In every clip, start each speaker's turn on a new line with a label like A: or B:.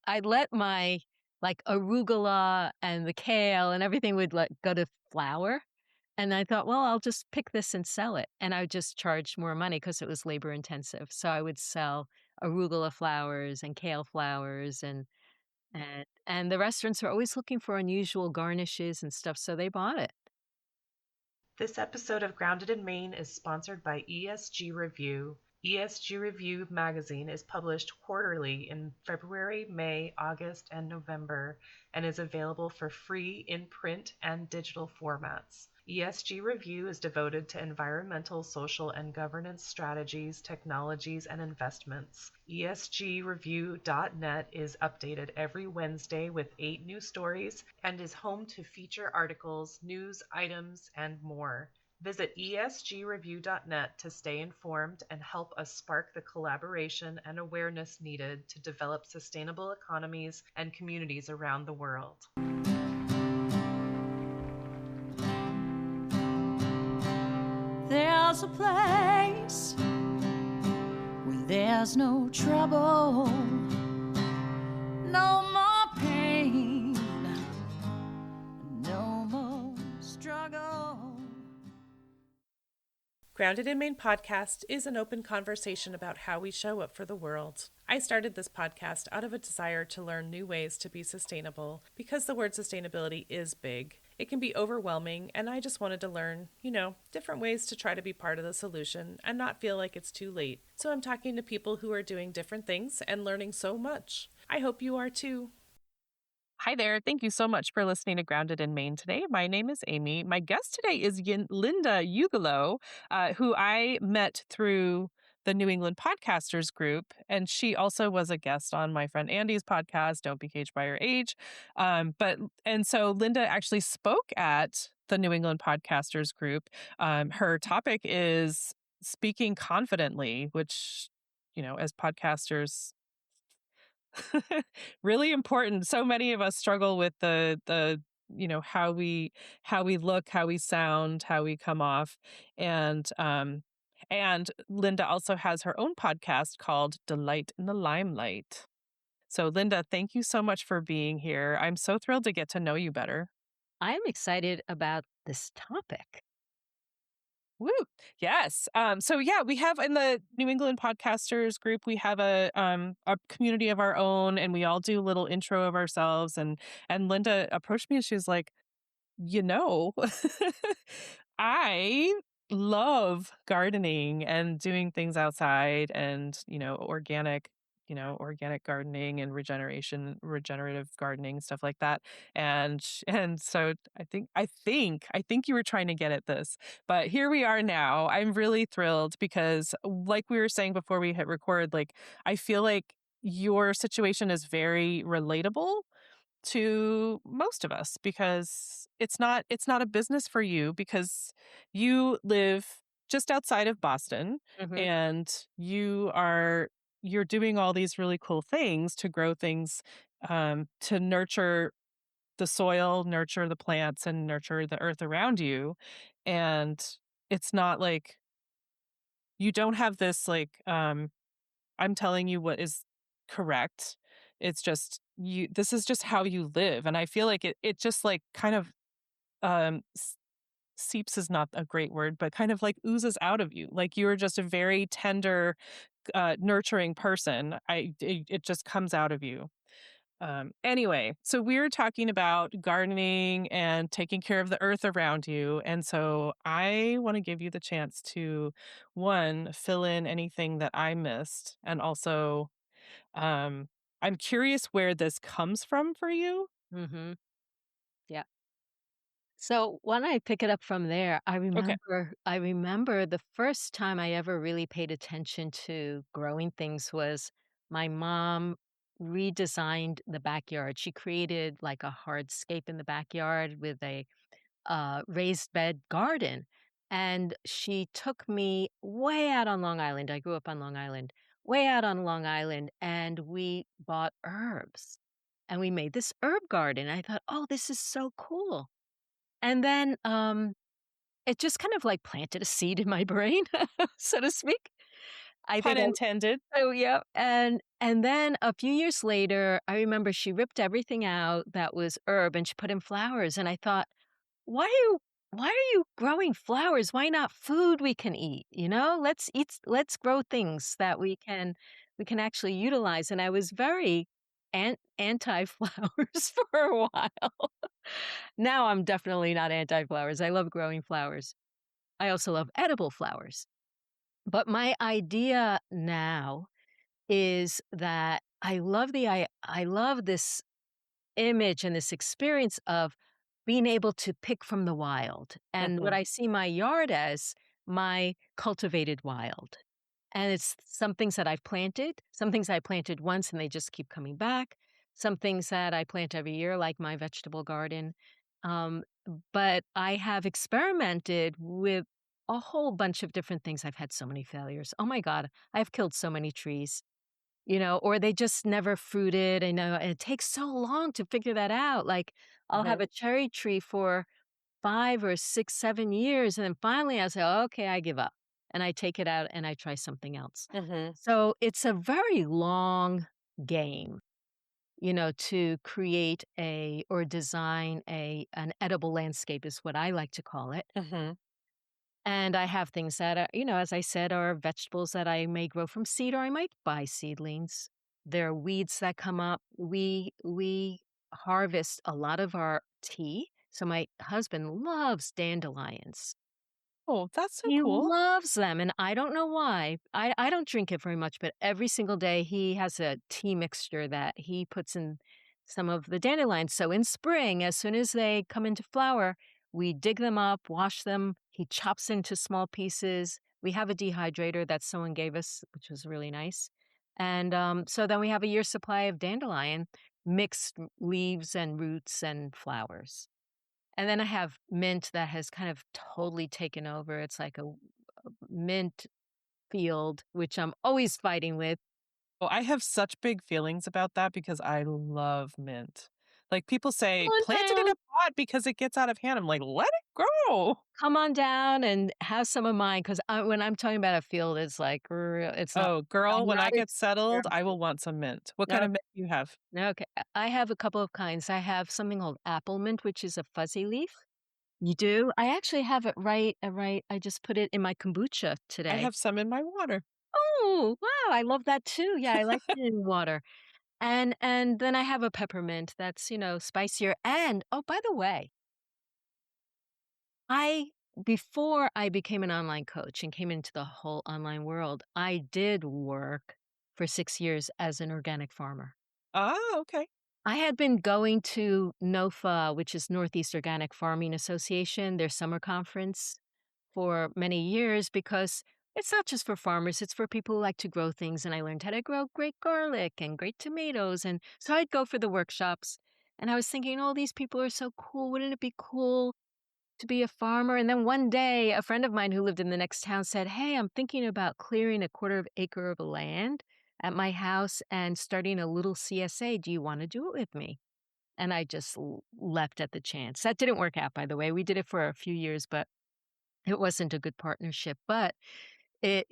A: I let my like arugula and the kale and everything would go to flower. And I thought, well, I'll just pick this and sell it. And I would just charge more money because it was labor intensive. So I would sell arugula flowers and kale flowers and the restaurants are always looking for unusual garnishes and stuff, so they bought it.
B: This episode of Grounded in Maine is sponsored by ESG Review. ESG Review magazine is published quarterly in February, May, August, and November, and is available for free in print and digital formats. ESG Review is devoted to environmental, social, and governance strategies, technologies, and investments. ESGreview.net is updated every Wednesday with 8 new stories and is home to feature articles, news items, and more. Visit esgreview.net to stay informed and help us spark the collaboration and awareness needed to develop sustainable economies and communities around the world.
C: There's a place where there's no trouble, no more pain, no more struggle.
B: Grounded in Maine podcast is an open conversation about how we show up for the world. I started this podcast out of a desire to learn new ways to be sustainable because the word sustainability is big. It can be overwhelming, and I just wanted to learn, different ways to try to be part of the solution and not feel like it's too late. So I'm talking to people who are doing different things and learning so much. I hope you are too. Hi there. Thank you so much for listening to Grounded in Maine today. My name is Amy. My guest today is Linda Ugelow, who I met through the New England Podcasters group. And she also was a guest on my friend Andy's podcast, Don't Be Caged by Your Age. And so Linda actually spoke at the New England Podcasters group. Her topic is speaking confidently, which, as podcasters, really important. So many of us struggle with the how we look, how we sound, how we come off. And Linda also has her own podcast called Delight in the Limelight. So Linda, thank you so much for being here. I'm so thrilled to get to know you better.
A: I'm excited about this topic.
B: Woo! Yes. We have in the New England Podcasters group, we have a community of our own, and we all do a little intro of ourselves. And Linda approached me and she was like, I love gardening and doing things outside and, organic gardening and regenerative gardening, stuff like that. And so I think you were trying to get at this, but here we are now. I'm really thrilled because like we were saying before we hit record, like, I feel like your situation is very relatable to most of us because it's not a business for you because you live just outside of Boston.
A: Mm-hmm.
B: And you're doing all these really cool things to grow things, to nurture the soil, nurture the plants, and nurture the earth around you. And it's not like you don't have this like, I'm telling you what is correct. It's just this is just how you live. And I feel like it just like kind of seeps is not a great word, but kind of like oozes out of you. Like you're just a very tender, nurturing person. It just comes out of you. Anyway, so we were talking about gardening and taking care of the earth around you. And so I want to give you the chance to, one, fill in anything that I missed. And also, I'm curious where this comes from for you.
A: Mm-hmm. Yeah. So when I pick it up from there, I remember the first time I ever really paid attention to growing things was my mom redesigned the backyard. She created like a hardscape in the backyard with a raised bed garden. And she took me way out on Long Island. I grew up on Long Island, way out on Long Island, and we bought herbs. And we made this herb garden. I thought, oh, this is so cool. And then it just kind of like planted a seed in my brain, so to speak. I
B: Pun
A: think I
B: intended.
A: oh, yep, and then a few years later, I remember she ripped everything out that was herb and she put in flowers, and I thought, why are you growing flowers? Why not food we can eat, you know? Let's grow things that we can actually utilize, and I was very anti-flowers for a while. Now I'm definitely not anti-flowers. I love growing flowers. I also love edible flowers. But my idea now is that I love this image and this experience of being able to pick from the wild, and what
B: Mhm.
A: I see my yard as my cultivated wild. And it's some things that I've planted, some things I planted once and they just keep coming back, some things that I plant every year, like my vegetable garden. Um, but I have experimented with a whole bunch of different things. I've had so many failures. Oh my God, I've killed so many trees, or they just never fruited. I know and it takes so long to figure that out. Like, I'll have
B: Mhm.
A: a cherry tree for 5 or 6, 7 years, and then finally I say, "Okay, I give up." And I take it out and I try something else.
B: Mhm.
A: So, it's a very long game, to create a or design an edible landscape is what I like to call it.
B: Mhm.
A: And I have things that are, as I said, are vegetables that I may grow from seed or I might buy seedlings. There are weeds that come up. We harvest a lot of our tea. So my husband loves dandelions.
B: Oh, that's so
A: He
B: cool.
A: loves them, and I don't know why. I don't drink it very much, but every single day he has a tea mixture that he puts in some of the dandelions. So in spring, as soon as they come into flower, we dig them up, wash them. He chops into small pieces. We have a dehydrator that someone gave us, which was really nice. And so then we have a year's supply of dandelion, mixed leaves and roots and flowers. And then I have mint that has kind of totally taken over. It's like a mint field, which I'm always fighting with.
B: Oh, I have such big feelings about that because I love mint. Like, people say,
A: Come on
B: "Plant it in
A: down.
B: a pot because it gets out of hand." I'm like, "Let it grow."
A: Come on down and have some of mine, 'cause when I'm talking about a field, it's like real it's not
B: Oh, girl,
A: I'm
B: when I
A: not
B: get settled, I
A: experimenting.
B: will want some mint. What kind of
A: Okay,
B: mint do you have?
A: okay. I have a couple of kinds. I have something called apple mint, which is a fuzzy leaf. You do? I actually have it right I just put it in my kombucha
B: I
A: today.
B: have some in my water.
A: Oh, wow, I love that too. Yeah, I like it in water. And then I have a peppermint that's, spicier, and oh, by the way, I before I became an online coach and came into the whole online world, I did work for 6 years as an organic farmer.
B: Ah, okay.
A: I had been going to NOFA, which is Northeast Organic Farming Association, their summer conference, for many years because it's not just for farmers, it's for people who like to grow things. And I learned how to grow great garlic and great tomatoes. And so I'd go for the workshops. And I was thinking, oh, these people are so cool. Wouldn't it be cool to be a farmer? And then one day, a friend of mine who lived in the next town said, hey, I'm thinking about clearing a quarter of acre of land at my house and starting a little CSA. Do you want to do it with me? And I just leapt at the chance. That didn't work out, by the way. We did it for a few years, but it wasn't a good partnership. But it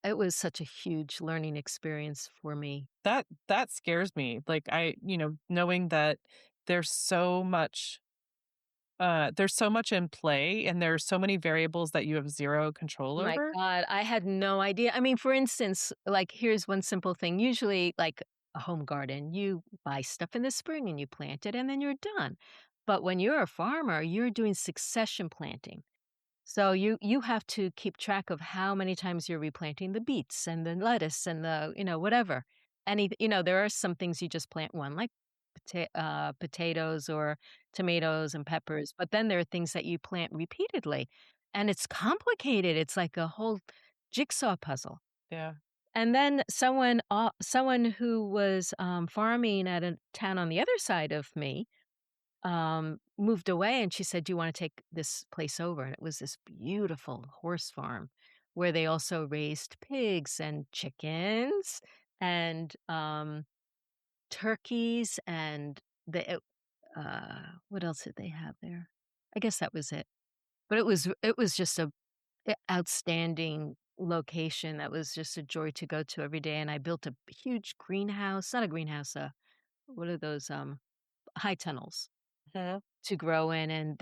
A: was such a huge learning experience for me.
B: That scares me. Like, knowing that there's so much there's so much in play and there's so many variables that you have 0 control
A: My
B: over.
A: god, I had no idea. I mean, for instance, like, here's one simple thing. Usually, like a home garden, you buy stuff in the spring and you plant it and then you're done. But when you're a farmer, you're doing succession planting. So you have to keep track of how many times you're replanting the beets and the lettuce and whatever. There are some things you just plant one, like potatoes or tomatoes and peppers, but then there are things that you plant repeatedly, and it's complicated. It's like a whole jigsaw puzzle.
B: Yeah.
A: And then someone who was farming at a town on the other side of me moved away and she said, "Do you wanna take this place over?" And it was this beautiful horse farm where they also raised pigs and chickens and, turkeys and what else did they have there? I guess that was it. But it was just a outstanding location that was just a joy to go to every day, and I built a huge greenhouse, not a greenhouse, what are those, high tunnels
B: Mhm.
A: to grow in, and,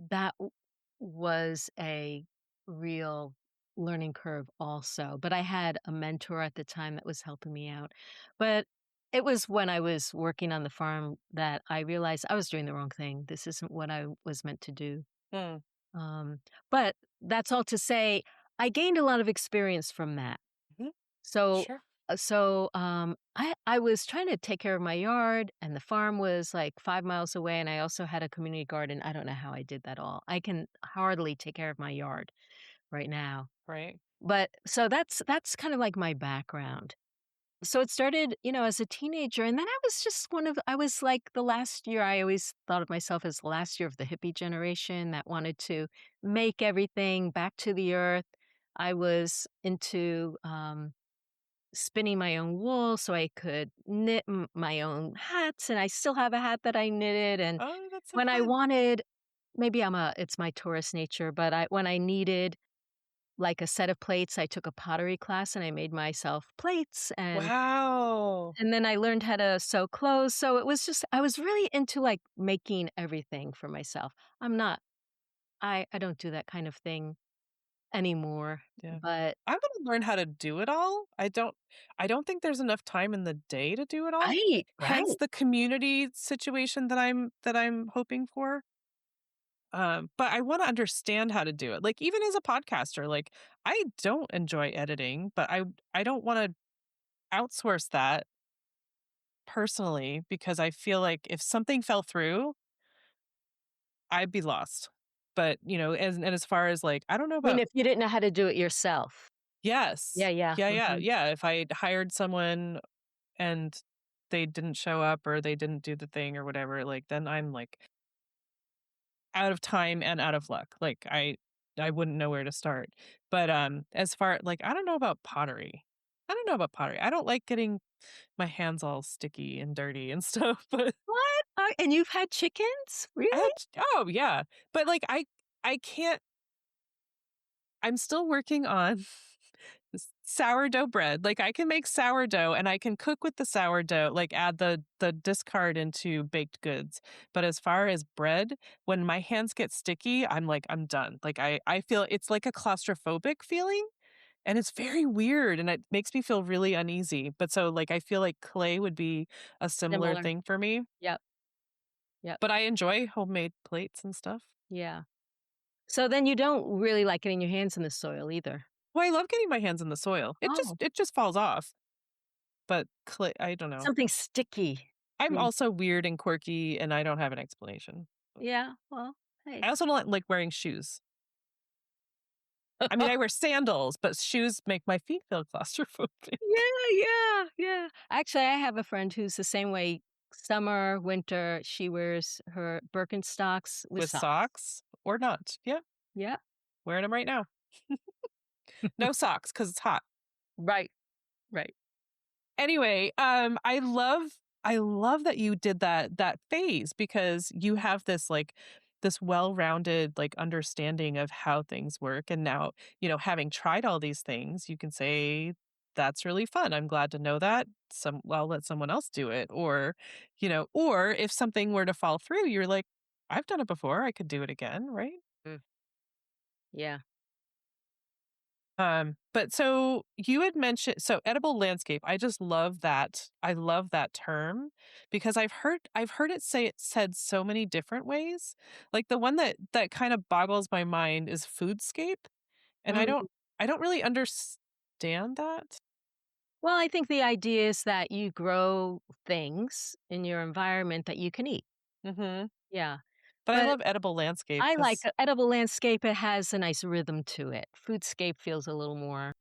A: that w was a real learning curve also, but I had a mentor at the time that was helping me out. But it was when I was working on the farm that I realized I was doing the wrong thing. This isn't what I was meant to do.
B: Mm.
A: Um, but that's all to say, I gained a lot of experience from that.
B: Mhm.
A: So,
B: Sure.
A: I was trying to take care of my yard, and the farm was like 5 miles away, and I also had a community garden. I don't know how I did that all. I can hardly take care of my yard right now.
B: Right.
A: But so that's kind of like my background. So it started, as a teenager, and then I was like the last year. I always thought of myself as the last year of the hippie generation that wanted to make everything back to the earth. I was into, spinning my own wool so I could knit my own hats, and I still have a hat that I knitted. And
B: Oh, that's so
A: when I
B: fun.
A: wanted, maybe it's my Taurus nature, but when I needed like a set of plates, I took a pottery class and I made myself plates,
B: Wow.
A: and then I learned how to sew clothes. So it was just, I was really into like making everything for myself. I'm not, I don't do that kind of thing anymore,
B: Yeah.
A: but
B: I wanna learn how to do it all. I don't think there's enough time in the day to do it all,
A: right,
B: hence
A: right.
B: the community situation that I'm hoping for. But I wanna understand how to do it. Like, even as a podcaster, like, I don't enjoy editing, but I don't wanna outsource that personally because I feel like if something fell through, I'd be lost. But, as far as, like, I don't know
A: I mean,
B: about.
A: if you didn't know how to do it yourself. Yeah,
B: Yes.
A: yeah,
B: Yeah, yeah,
A: mhm.
B: yeah. If I hired someone and they didn't show up or they didn't do the thing or whatever, like, then I'm, like, out of time and out of luck. Like, I wouldn't know where to start. But, as far like, I don't know about pottery. I don't know about pottery. I don't like getting my hands all sticky and dirty and stuff, but
A: What? And you've had chickens?
B: I
A: Really?
B: had oh, yeah. But, like, I can't I'm still working on sourdough bread. Like, I can make sourdough and I can cook with the sourdough, like, add the discard into baked goods. But as far as bread, when my hands get sticky, I'm like, I'm done. Like, I feel it's like a claustrophobic feeling, and it's very weird, and it makes me feel really uneasy. But so, like, I feel like clay would be a similar
A: Similar.
B: thing for me,
A: Yep, yep,
B: but I enjoy homemade plates and stuff.
A: yeah. So then you don't really like getting your hands in the soil either.
B: Well, I love getting my hands in the soil. It just
A: Oh.
B: it just falls off, but clay I don't know.
A: Something sticky.
B: I'm
A: Mm.
B: also weird and quirky, and I don't have an explanation.
A: Yeah, well, hey.
B: I also don't like wearing shoes. I mean, I wear sandals, but shoes make my feet feel claustrophobic.
A: Yeah, yeah, yeah. Actually, I have a friend who's the same way. Summer, winter, she wears her Birkenstocks with
B: With
A: socks.
B: socks or not. Yeah,
A: Yeah.
B: wearing them right now. No socks because it's hot.
A: Right, right.
B: Anyway, I love that you did that phase because you have this like this well-rounded like understanding of how things work, and now, having tried all these things, you can say that's really fun. I'm glad to know that. I'll let someone else do it, or if something were to fall through, you're like, I've done it before, I could do it again, right?
A: Mm, yeah.
B: But so you had mentioned so edible landscape. I just love that. I love that term because I've heard it said so many different ways. Like the one that kind of boggles my mind is foodscape, and I don't
A: Mhm.
B: I don't really understand that.
A: Well, I think the idea is that you grow things in your environment that you can eat.
B: Mhm.
A: Yeah.
B: But I
A: But
B: love edible landscape
A: I like
B: cuz
A: edible landscape, it has a nice rhythm to it. Foodscape feels a little more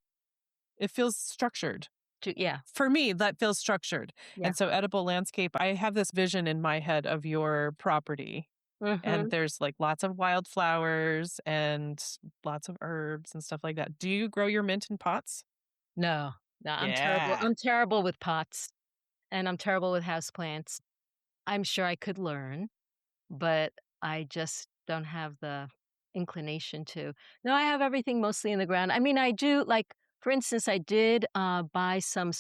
B: it feels structured.
A: yeah,
B: For me, that feels structured.
A: yeah.
B: And so edible landscape, I have this vision in my head of your property. And
A: Mhm.
B: there's, like, lots of wildflowers and lots of herbs and stuff like that. Do you grow your mint in pots?
A: No, no,
B: Yeah.
A: I'm terrible with pots, and I'm terrible with houseplants. I'm sure I could learn, but I just don't have the inclination to. No, I have everything mostly in the ground. I mean, I do like, for instance, I did, buy some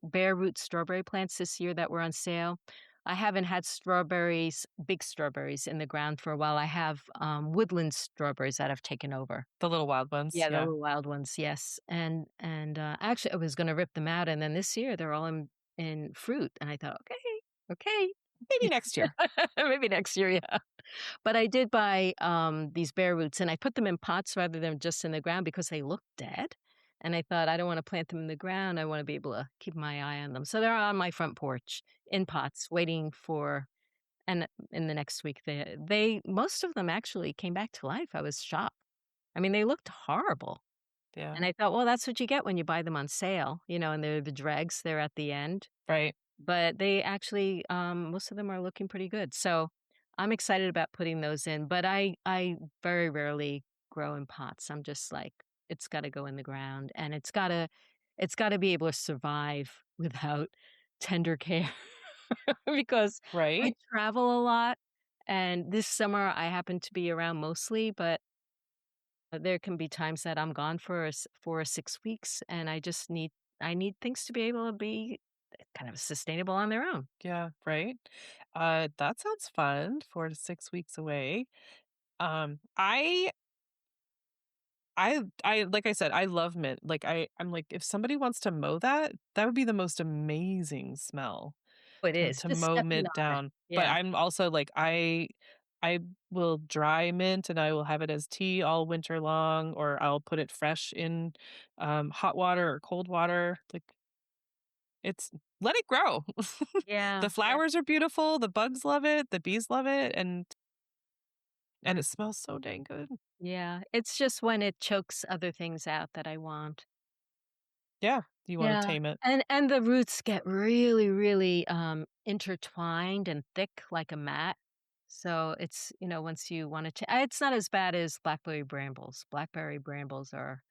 A: bare root strawberry plants this year that were on sale. I haven't had strawberries, big strawberries in the ground for a while. I have, woodland strawberries that have taken over.
B: The little wild ones.
A: Yeah, the
B: Yeah.
A: little wild ones, yes, actually, I was gonna rip them out, and then this year, they're all in fruit, and I thought, "Okay,
B: Maybe next year.
A: maybe next year, yeah." But I did buy, these bare roots, and I put them in pots rather than just in the ground because they look dead, and I thought, "I don't wanna plant them in the ground, I wanna be able to keep my eye on them." So they're on my front porch in pots waiting for and in the next week, they most of them actually came back to life. I was shocked. I mean, they looked horrible.
B: Yeah.
A: And I thought, well, that's what you get when you buy them on sale, and they're the dregs, they're at the end.
B: Right.
A: But they actually, most of them are looking pretty good. So I'm excited about putting those in, but I very rarely grow in pots. I'm just like, it's got to go in the ground, and it's got to be able to survive without tender care because I
B: Right.
A: travel a lot, and this summer I happen to be around mostly, but there can be times that I'm gone for 4 or 6 weeks, and I need things to be able to be kind of sustainable on their own.
B: Yeah. Right. That sounds fun. 4 to 6 weeks away. Um, I I like I said, I love mint. Like I'm like, if somebody wants to mow that, that would be the most amazing smell
A: Oh, it
B: to
A: is, just
B: mow
A: stepping
B: mint
A: on it.
B: down. But
A: Yeah.
B: I'm also like, I will dry mint and I will have it as tea all winter long, or I'll put it fresh in hot water or cold water. Like it's let it grow.
A: Yeah,
B: The
A: yeah,
B: flowers are beautiful, the bugs love it, the bees love it, and it smells so dang good.
A: yeah. It's just when it chokes other things out that I want.
B: Yeah, you want to
A: Yeah,
B: tame it.
A: and the roots get really, really, intertwined and thick like a mat. So it's, once you want to it's not as bad as blackberry brambles. Blackberry brambles are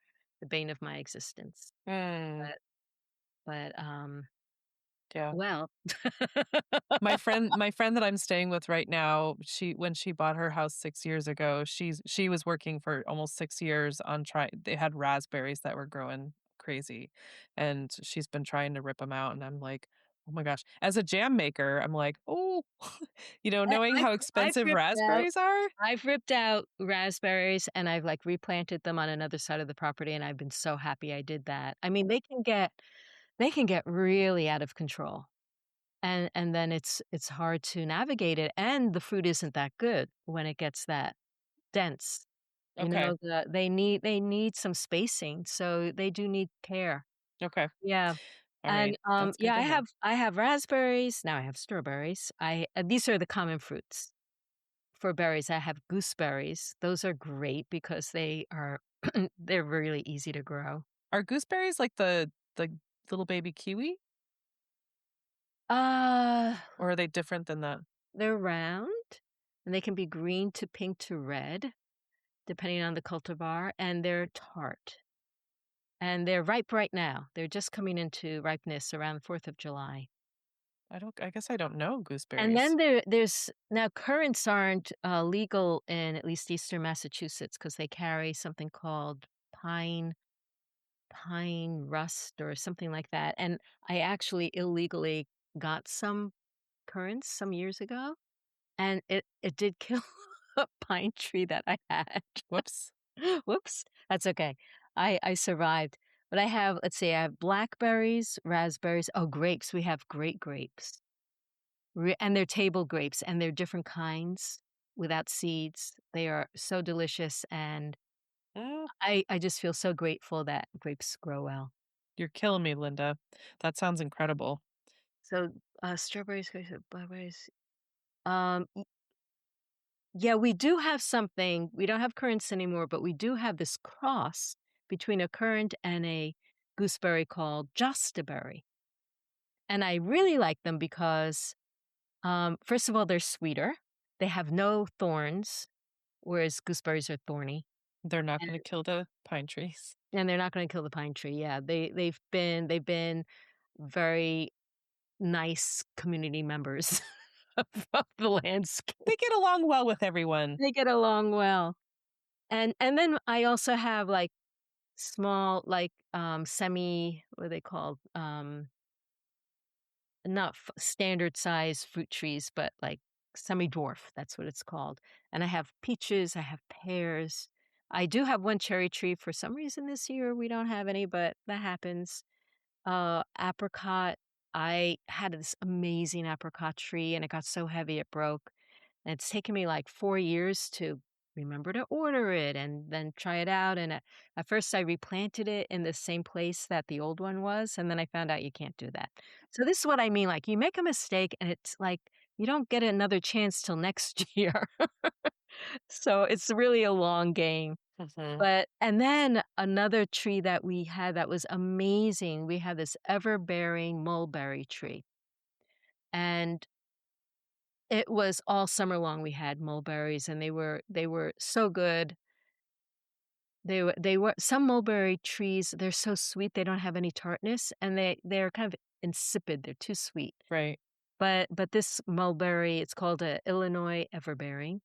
A: the bane of my existence.
B: Mm,
A: But
B: yeah.
A: well,
B: My friend that I'm staying with right now, when she bought her house 6 years ago, she was working for almost 6 years on try they had raspberries that were growing crazy, and she's been trying to rip them out, and I'm like, "Oh my gosh." As a jam maker, I'm like, "Oh,"
A: I
B: knowing
A: I've
B: how
A: I've
B: expensive
A: ripped out
B: raspberries are?
A: I've ripped out raspberries, and I've, like, replanted them on another side of the property, and I've been so happy I did that. I mean, they can get really out of control, and then it's hard to navigate it, and the fruit isn't that good when it gets that dense.
B: Okay,
A: They need some spacing, so they do need care.
B: okay,
A: Yeah. And,
B: alright, that's good
A: yeah, I
B: to
A: have
B: know.
A: I have raspberries, now I have strawberries. These are the common fruits. For berries, I have gooseberries. Those are great because they are they're really easy to grow.
B: Are gooseberries like the little baby kiwi,
A: Uh,
B: or are they different than that?
A: they're round, and they can be green to pink to red, depending on the cultivar, and they're tart. And they're ripe right now. They're just coming into ripeness around the 4th of July.
B: I guess I don't know
A: And then
B: gooseberries.
A: there's now currants aren't, legal in at least Eastern Massachusetts because they carry something called pine pine rust or something like that, and I actually illegally got some currants some years ago, and it did kill a pine tree that I had.
B: Whoops.
A: Whoops, that's okay. I survived, but let's see, I have blackberries, raspberries, oh, grapes, we have great grapes, and they're table grapes, and they're different kinds without seeds. They are so delicious, and
B: Mm.
A: I just feel so grateful that grapes grow well.
B: You're killing me, Linda. That sounds incredible.
A: So, strawberries, grapes, blackberries. Y Yeah, we do have something we don't have currants anymore, but we do have this cross between a currant and a gooseberry called Jostaberry, and I really like them because, first of all, they're sweeter, they have no thorns, whereas gooseberries are thorny,
B: They're not
A: and
B: gonna kill the pine trees.
A: and they're not gonna kill the pine tree, yeah, they've been very nice community members. of the landscape.
B: They get along well with everyone.
A: They get along well. And then I also have, like, small, like, what are they called? Not standard size fruit trees, but, like, semi-dwarf, that's what it's called. And I have peaches, I have pears. I do have one cherry tree. For some reason this year, we don't have any, but that happens. Apricot. I had this amazing apricot tree, and it got so heavy it broke. And it's taken me like 4 years to remember to order it and then try it out. And at first, I replanted it in the same place that the old one was, and then I found out you can't do that. So this is what I mean. Like, you make a mistake, and it's like you don't get another chance till next year. So it's really a long game.
B: Mhm.
A: But and then another tree that we had that was amazing, we had this ever-bearing mulberry tree, and it was all summer long we had mulberries, and they were so good. They were some mulberry trees, they're so sweet, they don't have any tartness, and they're kind of insipid, they're too sweet.
B: Right.
A: But this mulberry, it's called a Illinois everbearing,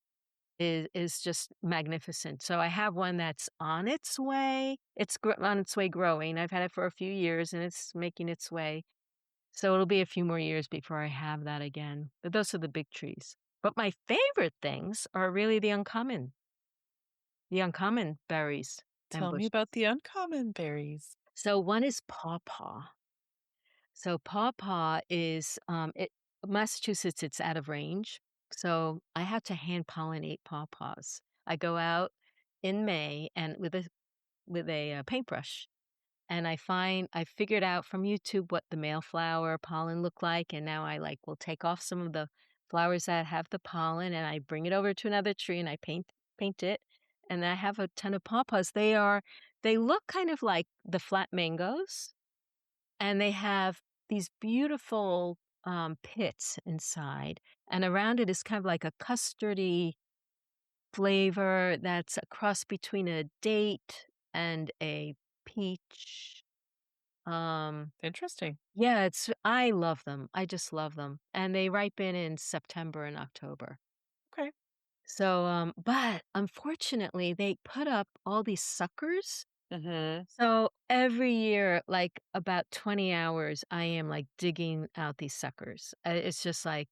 A: is just magnificent. So I have one that's on its way. It's on its way growing. I've had it for a few years, and it's making its way. So it'll be a few more years before I have that again. But those are the big trees. But my favorite things are really the uncommon berries and
B: Tell me
A: bushes.
B: about the uncommon berries.
A: So one is pawpaw. So pawpaw is Massachusetts, it's out of range. So I have to hand pollinate pawpaws. I go out in May and with a paintbrush, and I figured out from YouTube what the male flower pollen look like, and now I like will take off some of the flowers that have the pollen, and I bring it over to another tree and I paint it, and I have a ton of pawpaws. They look kind of like the flat mangoes, and they have these beautiful pits inside, and around it is kind of like a custardy flavor that's a cross between a date and a peach.
B: Interesting.
A: Yeah, I love them. I just love them. And they ripen in September and October.
B: Okay.
A: So, but unfortunately, they put up all these suckers.
B: Mhm.
A: So every year, like about 20 hours, I am like digging out these suckers. It's just like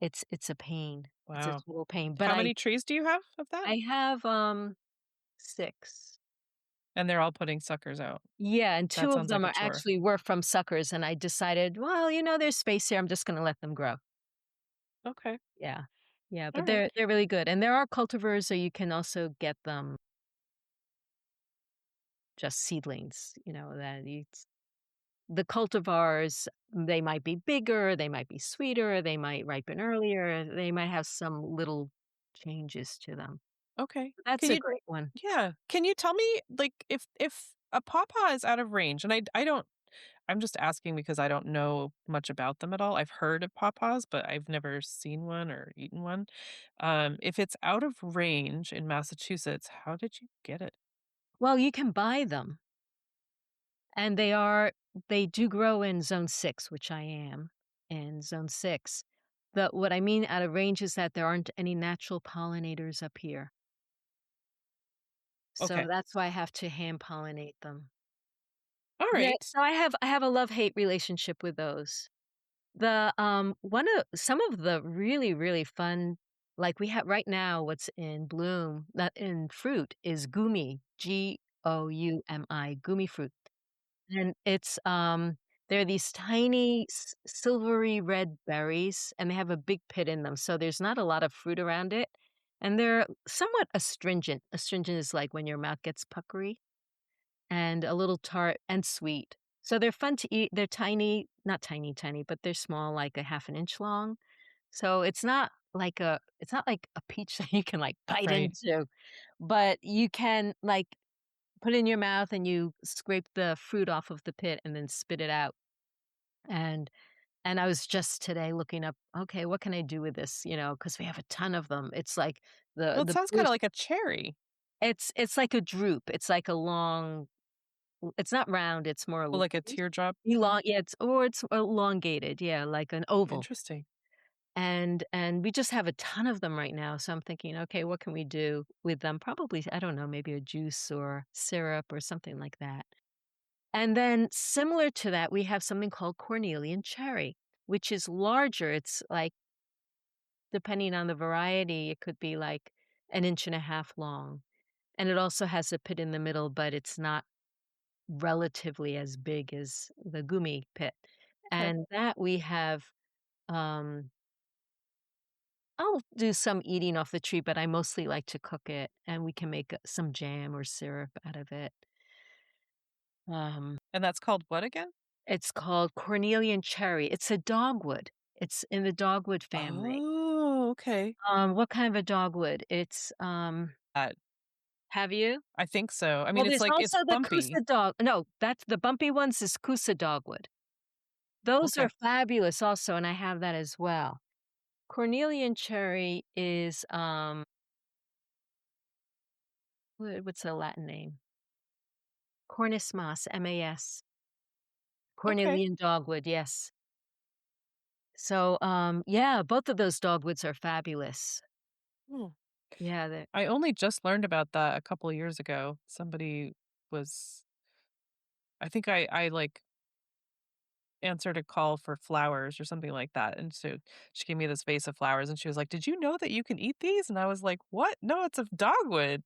A: it's a pain. It's a
B: Wow.
A: total pain. But
B: How many trees do you have of that?
A: I have 6.
B: And they're all putting suckers out.
A: Yeah, and
B: That
A: 2 of
B: sounds like
A: them
B: a
A: are
B: chore.
A: actually were from suckers, and I decided, well, there's space here. I'm just gonna let them grow.
B: Okay.
A: Yeah. Yeah,
B: All
A: but
B: right.
A: they're really good, and there are cultivars, so you can also get them just seedlings, that it's the cultivars, they might be bigger, they might be sweeter, they might ripen earlier, they might have some little changes to them.
B: Okay.
A: That's
B: Can
A: a
B: you
A: great one.
B: Yeah. Can you tell me, like, if a pawpaw is out of range, and I don't I'm just asking because I don't know much about them at all. I've heard of pawpaws, but I've never seen one or eaten one. If it's out of range in Massachusetts, how did you get it?
A: Well, you can buy them, and they do grow in zone 6, which I am in zone 6. What I mean out of range is that there aren't any natural pollinators up here. So
B: Okay.
A: that's why I have to hand pollinate them.
B: All
A: Yeah,
B: right.
A: so I have a love-hate relationship with those. Some of the really, really fun, like we have right now, what's in bloom, that in fruit is gumi, Goumi, gumi fruit. And they're these tiny silvery red berries, and they have a big pit in them, so there's not a lot of fruit around it, and they're somewhat astringent. Astringent is like when your mouth gets puckery, and a little tart and sweet. So they're fun to eat. They're tiny, not tiny, tiny, but they're small, like a half an inch long. So it's not like a peach that you can like bite
B: Right.
A: into, but you can like put it in your mouth and you scrape the fruit off of the pit and then spit it out. And and I was just today looking up, okay, what can I do with this? Because we have a ton of them. It's like
B: Well,
A: the
B: it
A: the
B: sounds kind of
A: bush.
B: like a cherry.
A: It's like a drupe. It's like a long. It's not round. It's more
B: Well, like a teardrop.
A: elong. Yeah, it's elongated. Yeah, like an oval.
B: Interesting.
A: And we just have a ton of them right now, so I'm thinking, "Okay, what can we do with them?" Probably, I don't know, maybe a juice or syrup or something like that. And then similar to that, we have something called cornelian cherry, which is larger. It's like, depending on the variety, it could be like an inch and a half long. And it also has a pit in the middle, but it's not relatively as big as the gumi pit.
B: Okay.
A: And that we have, um I'll do some eating off the tree, but I mostly like to cook it, and we can make, some jam or syrup out of it. Um,
B: And that's called what again?
A: it's called cornelian cherry. It's a dogwood. It's in the dogwood family.
B: Oh, okay.
A: What kind of a dogwood?
B: Uh,
A: Have you?
B: I think so. I
A: Well,
B: mean, it's
A: there's
B: like it's
A: also the
B: bumpy.
A: Kousa dog no, that's the bumpy ones is Kousa dogwood. Those
B: Okay.
A: are fabulous also, and I have that as well. Cornelian cherry is, what's the Latin name? Cornus mas, M-A-S.
B: Okay.
A: Cornelian dogwood, yes. So, yeah, both of those dogwoods are fabulous.
B: Hmm.
A: Yeah, they
B: I only just learned about that a couple of years ago. Somebody was I think I like answered a call for flowers or something like that, and so she gave me this vase of flowers, and she was like, "Did you know that you can eat these?" And I was like, "What? No, it's a dogwood."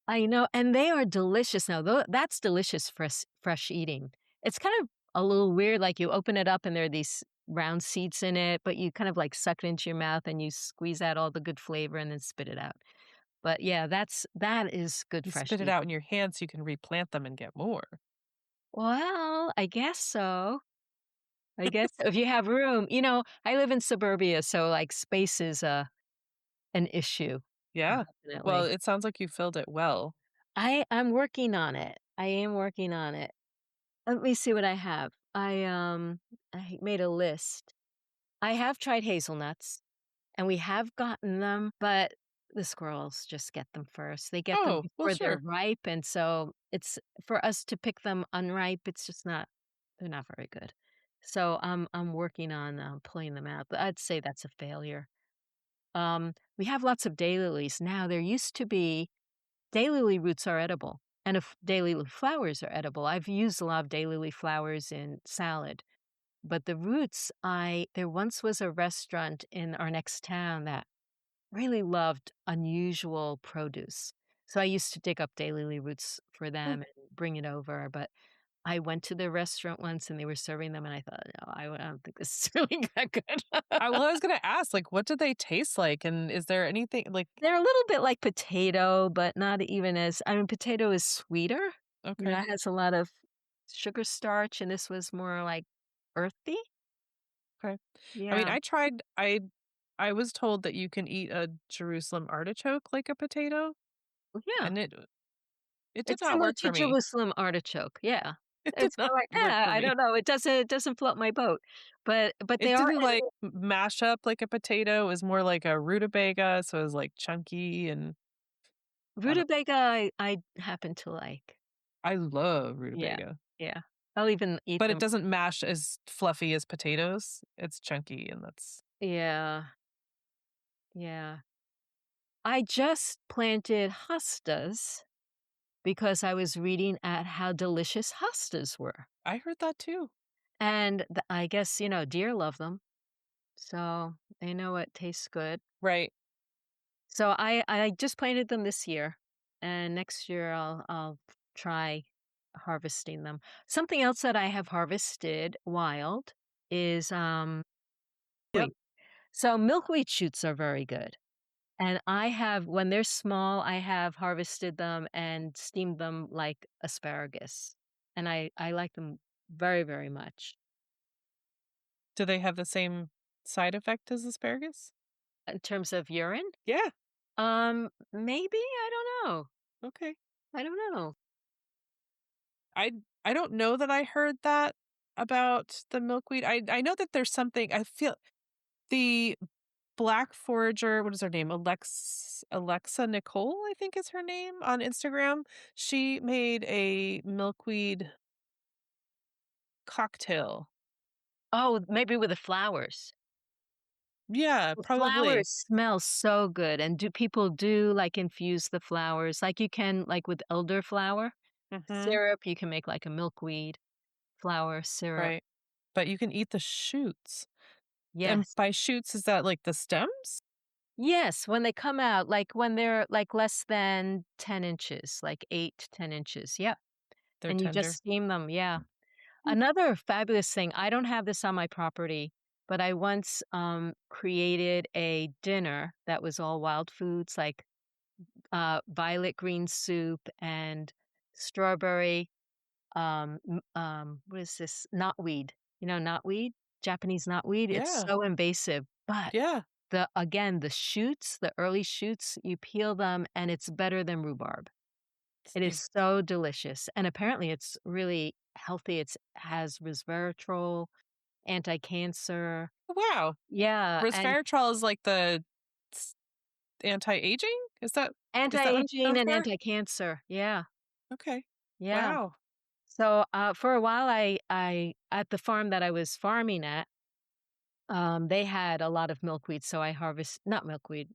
A: I know, and they are delicious now, that's delicious fresh eating. It's kind of a little weird, like, you open it up and there are these round seeds in it, but you kind of, like, suck it into your mouth and you squeeze out all the good flavor and then spit it out. But, yeah, that is good
B: You
A: fresh
B: spit it out
A: eating.
B: in your hand so you can replant them and get more.
A: Well, I guess so. I guess if you have room. I live in suburbia, so, like, space is, an issue,
B: Yeah. Well,
A: definitely.
B: it sounds like you filled it well.
A: I'm working on it. I am working on it. Let me see what I have. I made a list. I have tried hazelnuts, and we have gotten them, but the squirrels just get them first. They get them
B: Oh, well,
A: before they're
B: sure.
A: ripe, and so it's for us to pick them unripe, it's just not they're not very good. So I'm working on, pulling them out, but I'd say that's a failure. We have lots of daylilies now. There used to be daylily roots are edible, and if daylily flowers are edible. I've used a lot of daylily flowers in salad, but the roots, I there once was a restaurant in our next town that really loved unusual produce. So I used to dig up daylily roots for
B: Hmm.
A: them and bring it over, but I went to the restaurant once and they were serving them, and I thought, "No, I don't think this is really that good."
B: I was gonna ask, like, what do they taste like? And is there anything like
A: They're a little bit like potato, but not even as I mean, potato is sweeter.
B: okay,
A: It has a lot of sugar starch, and this was more, like, earthy?
B: okay. I mean,
A: Yeah.
B: I was told that you can eat a Jerusalem artichoke like a potato,
A: Well, yeah.
B: and it did
A: It's
B: not
A: similar
B: work
A: to
B: for me.
A: Jerusalem artichoke, yeah.
B: It did
A: It's
B: not
A: kinda like,
B: work for
A: I
B: me.
A: don't know, it doesn't float my boat, but they
B: It
A: are
B: didn't, like,
A: edible.
B: mash up like a potato, it was more like a rutabaga, so it was, like, chunky and I don't
A: Rutabaga, I happen to like.
B: I love
A: Yeah,
B: rutabaga,
A: yeah. I'll even eat
B: but it
A: them.
B: doesn't mash as fluffy as potatoes. It's chunky, and that's
A: Yeah, yeah. I just planted hostas because I was reading at how delicious hostas were,
B: I heard that too.
A: and I guess, deer love them, so they know it tastes good.
B: Right.
A: So I just planted them this year, and next year I'll try harvesting them. Something else that I have harvested wild is,
B: Yep.
A: wheat. So milkweed shoots are very good, and I have when they're small, I have harvested them and steamed them like asparagus, and I like them very, very much.
B: Do they have the same side effect as asparagus?
A: In terms of urine?
B: Yeah.
A: Maybe? I don't know.
B: Okay.
A: I don't know.
B: I I don't know that I heard that about the milkweed. I know that there's something I feel the black forager, what is her name? Alexa Nicole, I think is her name on Instagram. She made a milkweed cocktail.
A: Oh, maybe with the flowers.
B: Yeah,
A: The
B: probably.
A: flowers smell so good, and do people do, like, infuse the flowers like you can, like, with elderflower
B: Mhm.
A: syrup, you can make, like, a milkweed flower syrup.
B: Right. But you can eat the shoots. And
A: Yes.
B: by shoots, is that, like, the stems?
A: Yes, when they come out, like, when they're, like, less than 10 inches, like 8 to 10 inches, yep,
B: They're
A: and you just
B: tender.
A: steam them, yeah.
B: Mm.
A: Another fabulous thing, I don't have this on my property, but I once, created a dinner that was all wild foods, like, violet green soup and strawberry, what is this? Knotweed. You know knotweed? Japanese knotweed? It's
B: Yeah.
A: so invasive, but
B: Yeah.
A: the shoots, the early shoots, you peel them and it's better than rhubarb. It
B: It
A: is so delicious, and apparently it's really healthy. It's has resveratrol, anti-cancer.
B: wow.
A: Yeah, and
B: Resveratrol is like the s anti-aging? Is that what it's
A: anti-aging
B: known
A: and
B: for?
A: anti-cancer. Yeah,
B: Okay.
A: yeah.
B: Wow.
A: So, for a while, I at the farm that I was farming at, they had a lot of milkweed, so I harvest not milkweed,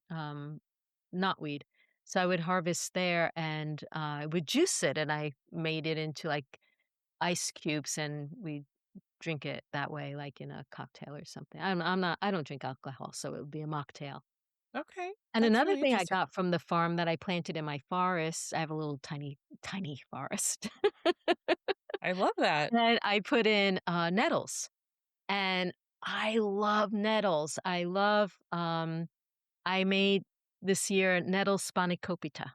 A: knotweed. So I would harvest there and, I would juice it, and I made it into, like, ice cubes, and we drink it that way, like in a cocktail or something. I don't drink alcohol, so it would be a mocktail.
B: Okay.
A: And
B: That's
A: another
B: really
A: thing I
B: interesting.
A: got from the farm that I planted in my forest, I have a little tiny, tiny forest,
B: I love that.
A: and I put in, nettles, and I love nettles. I made this year nettle spanakopita.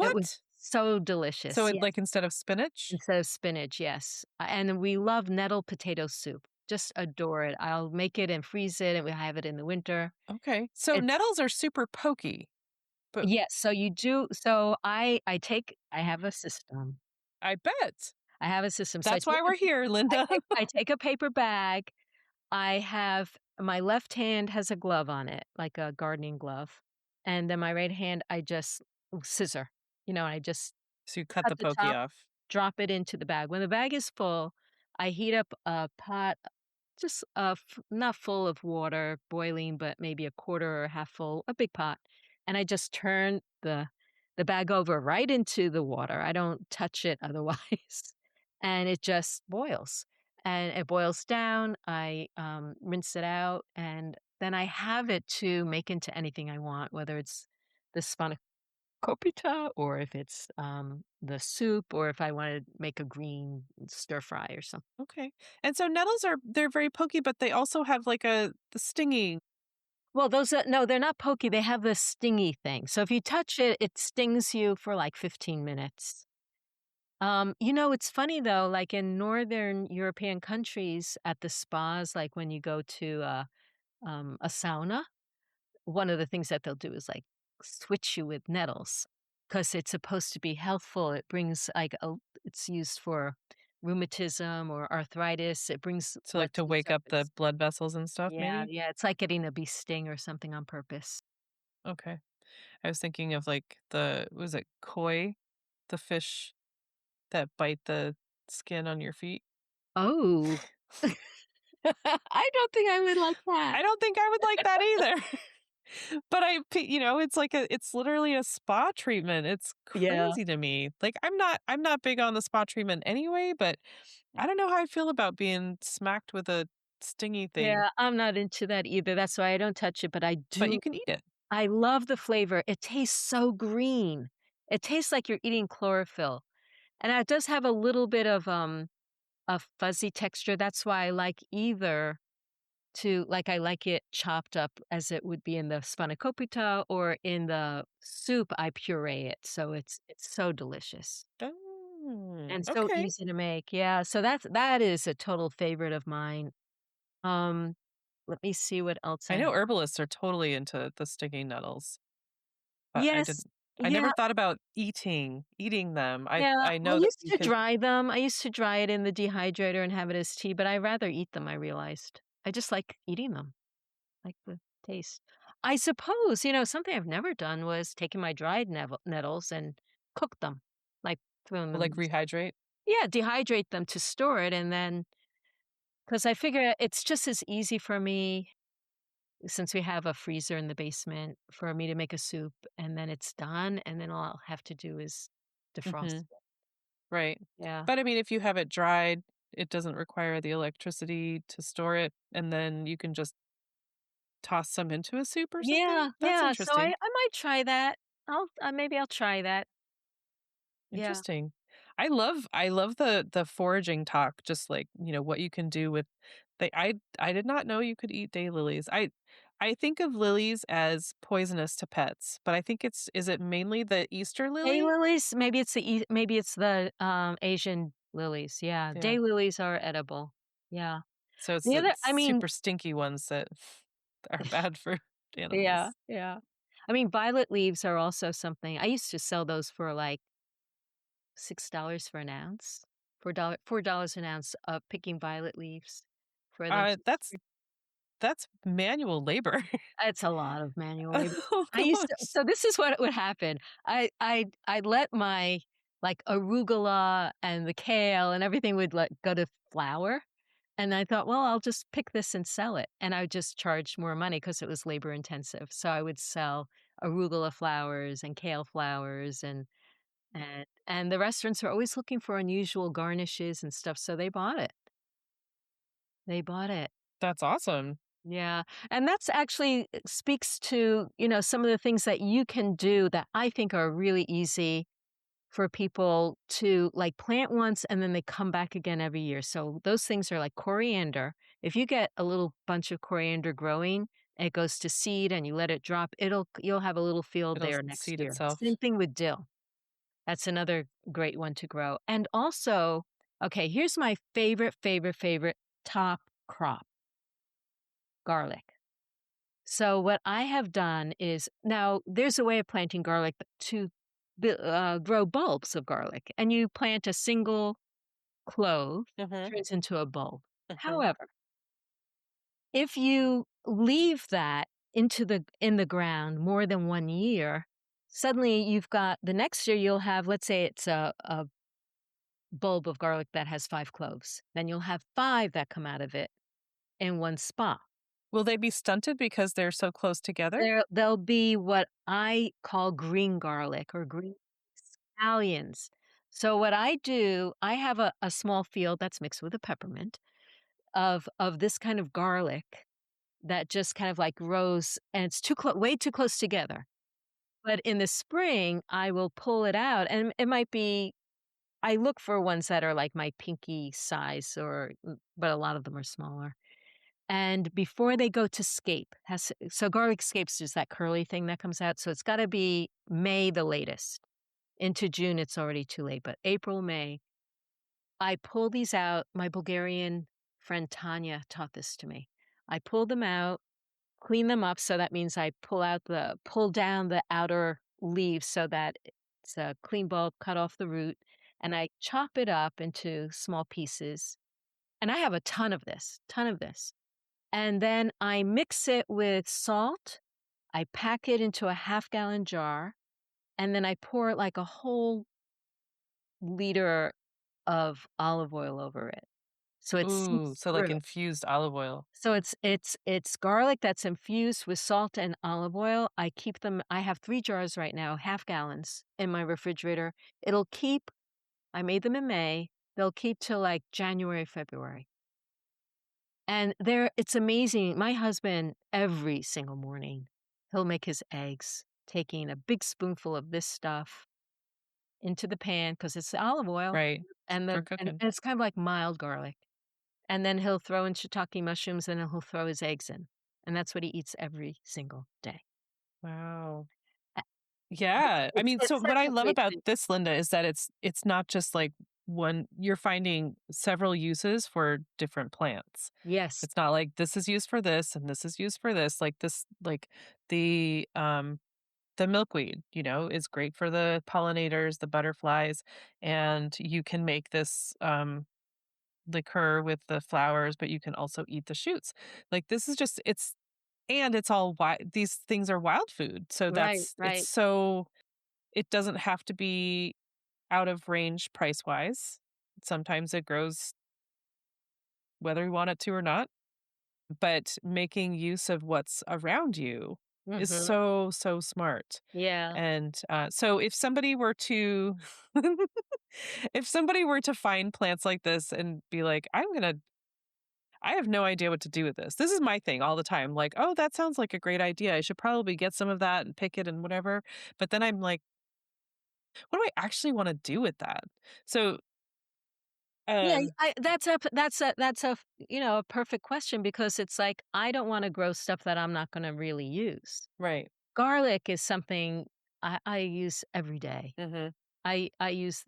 A: It was
B: What?
A: so
B: So
A: delicious,
B: it
A: yes,
B: like, instead of spinach?
A: instead of spinach, yes, and we love nettle potato soup, just adore it. I'll make it and freeze it, and we have it in the winter.
B: Okay. So
A: It's
B: nettles are super pokey, but
A: yes, so you do so I have a system.
B: I bet.
A: I have a system, so
B: That's why we're here, Linda.
A: I take a paper bag. I have my left hand has a glove on it, like a gardening glove, and then my right hand, I just scissor, I just
B: So you cut
A: cut
B: the
A: the
B: pokey
A: top,
B: off.
A: drop it into the bag. When the bag is full, I heat up a pot, just, not full of water, boiling, but maybe a quarter or half full, a big pot, and I just turn the bag over right into the water. I don't touch it otherwise, and it just boils, and it boils down. I, rinse it out, and then I have it to make into anything I want, whether it's the spanakopita or if it's, the soup or if I wanna make a green stir fry or something.
B: Okay. And so nettles they're very pokey, but they also have like the stingy.
A: Well, those no, they're not pokey, they have this stingy thing. So if you touch it, it stings you for, like, 15 minutes. It's funny though, like in Northern European countries at the spas, like when you go to a sauna, one of the things that they'll do is, like, switch you with nettles because it's supposed to be healthful. It brings, like, a it's used for rheumatism or arthritis. It brings
B: So
A: blood
B: like
A: to
B: to
A: the
B: wake up the
A: surface.
B: blood vessels and stuff,
A: Yeah,
B: maybe?
A: yeah, it's like getting a bee sting or something on purpose.
B: Okay. I was thinking of like the was it koi, the fish that bite the skin on your feet?
A: Oh. I don't think I would like that.
B: I don't think I would like that either. But it's literally a spa treatment. It's
A: Yeah.
B: crazy to me. Like I'm not big on the spa treatment anyway, but I don't know how I feel about being smacked with a stingy thing,
A: Yeah, I'm not into that either. That's why I don't touch it, but
B: but you can eat it.
A: I love the flavor. It tastes so green. It tastes like you're eating chlorophyll. And it does have a little bit of a fuzzy texture. That's why I like either I like it chopped up as it would be in the spanakopita or in the soup, I puree it. So it's so delicious and so
B: Okay.
A: easy to make. Yeah. So that is a total favorite of mine. Um, Let me see what else
B: I
A: I
B: know
A: have.
B: herbalists are totally into the stinging nettles, but
A: Yes.
B: I never
A: Yeah.
B: thought about eating them. I
A: Yeah.
B: I
A: I
B: know that
A: used
B: you
A: to
B: could
A: dry them. I used to dry it in the dehydrator and have it as tea, but I rather eat them, I realized. I just like eating them, like the taste. I suppose, something I've never done was taking my dried nettles and cook them, like throwing
B: like
A: them.
B: rehydrate.
A: Yeah, dehydrate them to store it and then because I figure it's just as easy for me. since we have a freezer in the basement, for me to make a soup, and then it's done, and then all I'll have to do is defrost
B: Mhm.
A: it.
B: Right.
A: Yeah.
B: But I mean, if you have it dried, it doesn't require the electricity to store it, and then you can just toss some into a soup or something?
A: Yeah,
B: That's
A: yeah, so I
B: interesting.
A: I might try that. Maybe I'll try that. Yeah.
B: Interesting. I love the foraging talk, just like, what you can do with I did not know you could eat daylilies. I think of lilies as poisonous to pets, but I think is it mainly the Easter lily?
A: Daylilies, maybe it's the, Asian lilies, yeah,
B: Yeah.
A: daylilies are edible. Yeah.
B: So it's
A: The
B: the
A: other I mean
B: super stinky ones that are bad for
A: yeah,
B: animals.
A: yeah. I mean, violet leaves are also something I used to sell those for, like, $6 for an ounce, $4 an ounce of picking violet leaves for them
B: Uh,
A: to
B: that's that's manual labor.
A: it's a lot of manual labor.
B: Oh
A: I used to
B: gosh.
A: so this is what would happen. I'd let my, like, arugula and the kale and everything would, like, go to flower, and I thought, "Well, I'll just pick this and sell it," and I would just charge more money because it was labor intensive. So I would sell arugula flowers and kale flowers and the restaurants are always looking for unusual garnishes and stuff, so they bought it. They bought it.
B: That's awesome.
A: Yeah, and that's actually speaks to, some of the things that you can do that I think are really easy for people to, like, plant once and then they come back again every year. So those things are like coriander. If you get a little bunch of coriander growing, and it goes to seed and you let it drop, you'll have a little field
B: It'll
A: there next
B: seed
A: year.
B: itself.
A: Same thing with dill. That's another great one to grow. And also, okay, here's my favorite, favorite, favorite top crop, garlic. So what I have done is now there's a way of planting garlic to grow bulbs of garlic, and you plant a single clove,
B: Mhm,
A: turns into a bulb.
B: mhm.
A: However, if you leave that in the ground more than 1 year, suddenly you've got the next year you'll have, let's say it's a bulb of garlic that has 5 cloves. Then you'll have 5 that come out of it in one spot.
B: Will they be stunted because they're so close together?
A: They'll be what I call green garlic or green scallions. So what I do, I have a small field that's mixed with a peppermint of this kind of garlic that just kind of like grows and it's way too close together. But in the spring, I will pull it out and it might be I look for ones that are like my pinky size but a lot of them are smaller. And before they go to scape, so garlic scapes is that curly thing that comes out. So it's got to be May the latest. Into June, it's already too late, but April, May, I pull these out. My Bulgarian friend Tanya taught this to me. I pull them out, clean them up. So that means I pull down the outer leaves so that it's a clean bulb, cut off the root, and I chop it up into small pieces. And I have a ton of this, ton of this. And then I mix it with salt. I pack it into a half-gallon jar, and then I pour like a whole liter of olive oil over it. So it
B: Ooh,
A: seeps
B: so like
A: through.
B: infused olive oil.
A: So it's garlic that's infused with salt and olive oil. I have 3 jars right now, half gallons in my refrigerator. It'll keep I made them in May. They'll keep till like January, February. And it's amazing. My husband, every single morning, he'll make his eggs, taking a big spoonful of this stuff into the pan because it's olive oil
B: Right,
A: and
B: for
A: and
B: cooking.
A: it's kind of like mild garlic. And then he'll throw in shiitake mushrooms and then he'll throw his eggs in. And that's what he eats every single day.
B: Wow.
A: Uh,
B: Yeah, I mean, so
A: it's
B: what
A: such
B: I
A: a
B: love
A: great
B: about
A: thing.
B: this, Linda, is that it's not just like one you're finding several uses for different plants.
A: Yes.
B: It's not like this is used for this and this is used for this, like the milkweed, is great for the pollinators, the butterflies, and you can make this, liqueur with the flowers, but you can also eat the shoots. Like, this is just it's all these things are wild food, so
A: Right,
B: it's
A: right.
B: so it doesn't have to be out of range price-wise. Sometimes it grows whether you want it to or not. but making use of what's around you is
A: Mhm.
B: so, so smart.
A: Yeah.
B: And so if somebody were to if somebody were to find plants like this and be like, I have no idea what to do with this. This is my thing all the time. Like, oh, that sounds like a great idea. I should probably get some of that and pick it and whatever. But then I'm like, what do I actually want to do with that? So,
A: Yeah,
B: um,
A: a perfect question because it's like, I don't wanna grow stuff that I'm not gonna really use.
B: right.
A: Garlic is something I use every day.
B: Hmm.
A: I use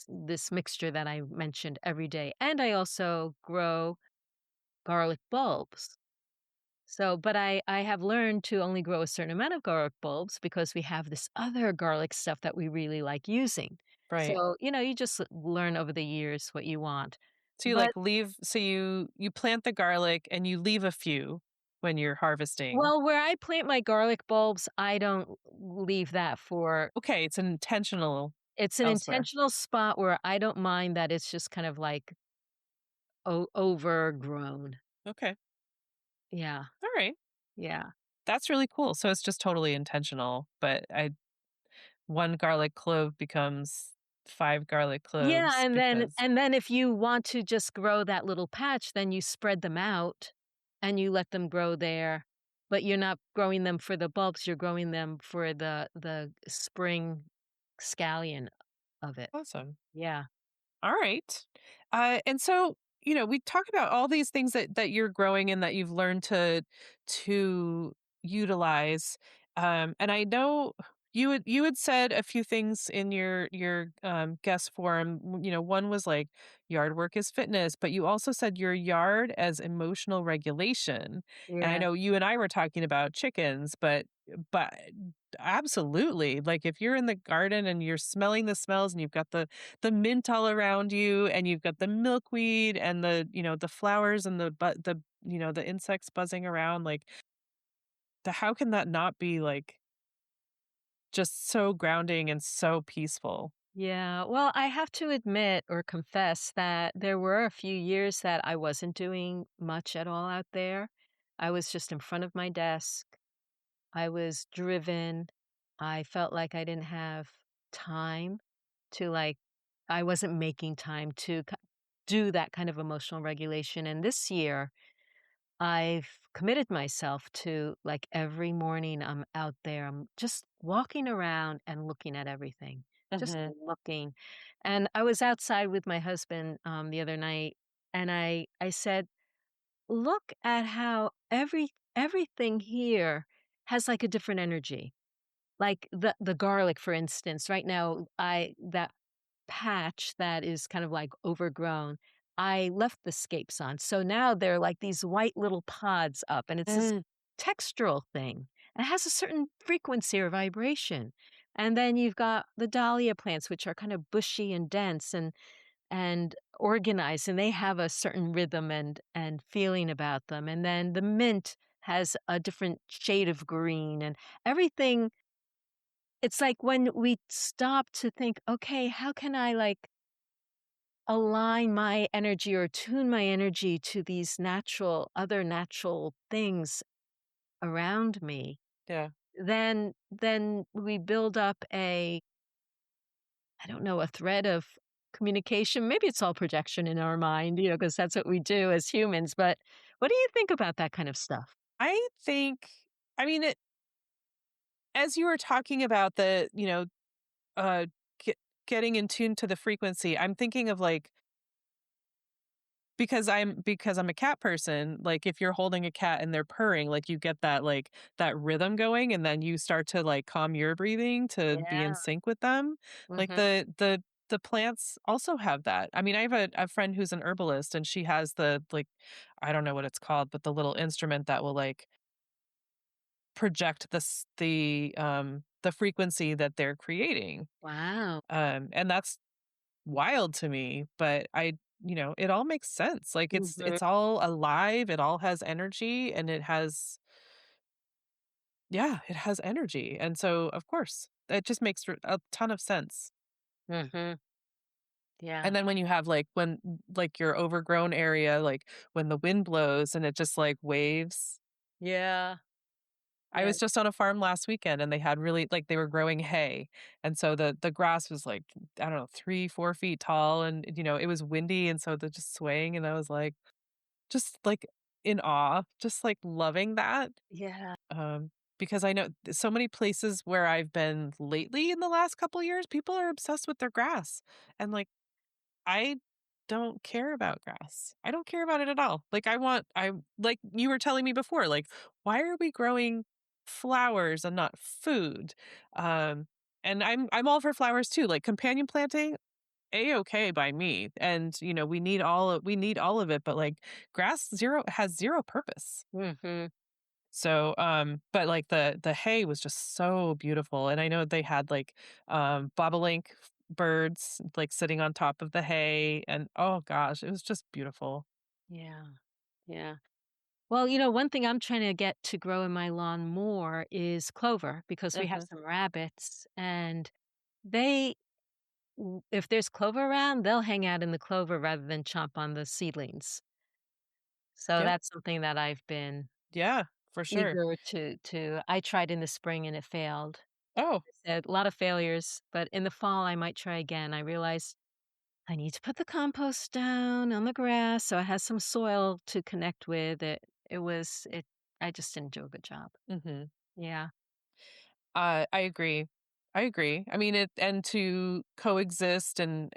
A: this mixture that I mentioned every day, and I also grow garlic bulbs. So, but I have learned to only grow a certain amount of garlic bulbs because we have this other garlic stuff that we really like using.
B: Right.
A: So, you just learn over the years what you want.
B: So you
A: But
B: like leave, so you plant the garlic and you leave a few when you're harvesting.
A: well, where I plant my garlic bulbs, I don't leave that for
B: Okay. It's intentional
A: it's an
B: elsewhere.
A: intentional spot where I don't mind that it's just kind of like overgrown.
B: Okay.
A: Yeah,
B: All right.
A: yeah.
B: That's really cool. So it's just totally intentional, but one garlic clove becomes five garlic
A: Yeah,
B: cloves
A: and then
B: because
A: and then if you want to just grow that little patch, then you spread them out and you let them grow there, but you're not growing them for the bulbs, you're growing them for the spring scallion of it.
B: awesome.
A: Yeah.
B: All right. And so, we talk about all these things that you're growing and that you've learned to utilize. And I know you had said a few things in your guest forum. One was like yard work is fitness, but you also said your yard as emotional regulation. And I
A: Yeah.
B: know you and I were talking about chickens, but absolutely, like if you're in the garden and you're smelling the smells and you've got the mint all around you and you've got the milkweed and the flowers and the insects buzzing around, like how can that not be like just so grounding and so peaceful?
A: Yeah, well, I have to admit or confess that there were a few years that I wasn't doing much at all out there. I was just in front of my desk. I was driven. I felt like I didn't have time to I wasn't making time to do that kind of emotional regulation. And this year, I've committed myself to like every morning I'm out there, I'm just walking around and looking at everything, just
B: Hmm.
A: looking. And I was outside with my husband the other night, and I said, "Look at how everything here has like a different energy." Like the garlic, for instance, right now, I that patch that is kind of like overgrown, I left the scapes on. So now they're like these white little pods up, and it's this
B: Mm.
A: textural thing. It has a certain frequency or vibration. And then you've got the dahlia plants, which are kind of bushy and dense and organized, and they have a certain rhythm and feeling about them. And then the mint has a different shade of green, and everything it's like when we stop to think, "Okay, how can I, like, align my energy or tune my energy to these other natural things around me?"
B: Yeah.
A: Then we build up I don't know, a thread of communication. Maybe it's all projection in our mind, because that's what we do as humans, but what do you think about that kind of stuff?
B: I think, I mean, as you were talking about uh, get, getting in tune to the frequency, I'm thinking of like, because I'm a cat person, like if you're holding a cat and they're purring, like you get that rhythm going and then you start to like calm your breathing to be in
A: Yeah.
B: sync with them. Like
A: Mhm.
B: the plants also have that. I mean, I have a friend who's an herbalist and she has the like I don't know what it's called, but the little instrument that will like project the frequency that they're creating.
A: Wow.
B: And that's wild to me, but it all makes sense. Like
A: Mhm.
B: it's all alive, it all has energy and it has energy. And so of course, it just makes a ton of sense.
A: Mhm. Yeah.
B: And then when you have, like, when like, your overgrown area, like, when the wind blows and it just, like, waves.
A: Yeah.
B: I
A: Yeah.
B: was just on a farm last weekend and they had really like, they were growing hay, and so the grass was, like, I don't know, 3, 4 feet tall, and, it was windy, and so they're just swaying, and I was, like, just, like, in awe, just, like, loving that,
A: Yeah.
B: because I know so many places where I've been lately in the last couple years, people are obsessed with their grass, and, like, I don't care about grass. I don't care about it at all. Like, I like you were telling me before, like, why are we growing flowers and not food? Um, and I'm all for flowers too. Like companion planting, a-okay by me. And we need all of it, but like grass has zero purpose.
A: Mhm.
B: So, but like the hay was just so beautiful, and I know they had like bobolink birds like sitting on top of the hay, and oh gosh, it was just beautiful.
A: Yeah. Yeah. Well, one thing I'm trying to get to grow in my lawn more is clover because we have
B: Hmm.
A: some rabbits and they if there's clover around, they'll hang out in the clover rather than chomp on the seedlings. So
B: Yep.
A: that's something that I've been
B: Yeah, for sure.
A: eager to I tried in the spring and it failed.
B: Oh.
A: I said a lot of failures, but in the fall I might try again. I realized I need to put the compost down on the grass so it has some soil to connect with. It I just didn't do a good job.
B: Hmm.
A: Yeah.
B: I agree. I agree. I mean, it and to coexist and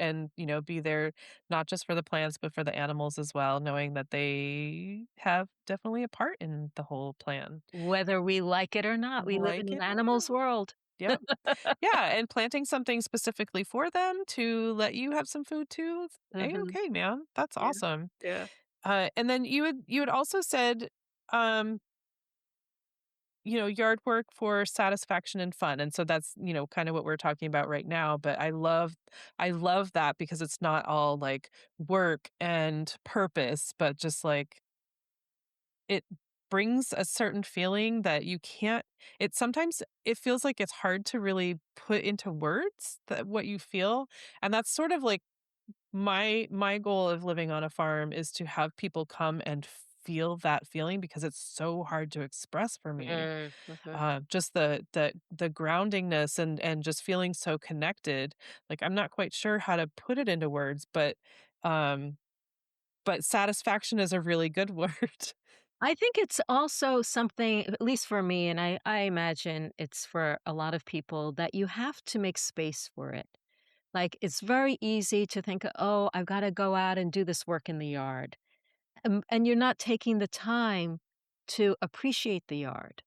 B: be there not just for the plants but for the animals as well, knowing that they have definitely a part in the whole plan.
A: Whether we like it or not, we live in
B: Like
A: an
B: it or
A: animal's
B: not.
A: world.
B: Yep. Yeah, and planting something specifically for them to let you have some food too.
A: Mhm.
B: A-okay, man. That's
A: Yeah.
B: awesome.
A: Yeah.
B: And then you had also said, um, yard work for satisfaction and fun. And so that's, kind of what we're talking about right now. But I love that because it's not all like work and purpose, but just like it brings a certain feeling that you can't sometimes it feels like it's hard to really put into words that what you feel. And that's sort of like my goal of living on a farm is to have people come and feel that feeling because it's so hard to express for me.
A: Mm, mhm.
B: Just the groundingness and just feeling so connected. Like I'm not quite sure how to put it into words, um but satisfaction is a really good word.
A: I think it's also something, at least for me, and I imagine it's for a lot of people, that you have to make space for it. Like, it's very easy to think, "Oh, I've gotta go out and do this work in the yard." And you're not taking the time to appreciate the yard.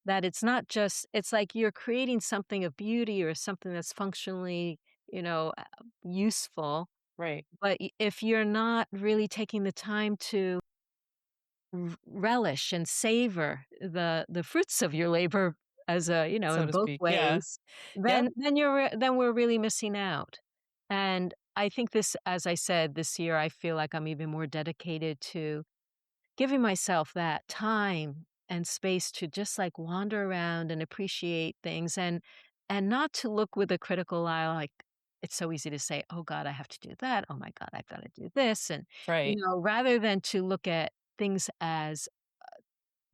A: That it's not just it's like you're creating something of beauty or something that's functionally, useful,
B: Right.
A: but if you're not really taking the time to relish and savor the fruits of your labor as
B: So
A: in
B: to
A: both
B: speak. Yeah.
A: ways,
B: Yep.
A: then we're really missing out. And I think this, as I said, this year, I feel like I'm even more dedicated to giving myself that time and space to just, like, wander around and appreciate things and not to look with a critical eye, like, it's so easy to say, "Oh god, I have to do that. Oh my god, I've gotta do this," and,
B: Right.
A: rather than to look at things as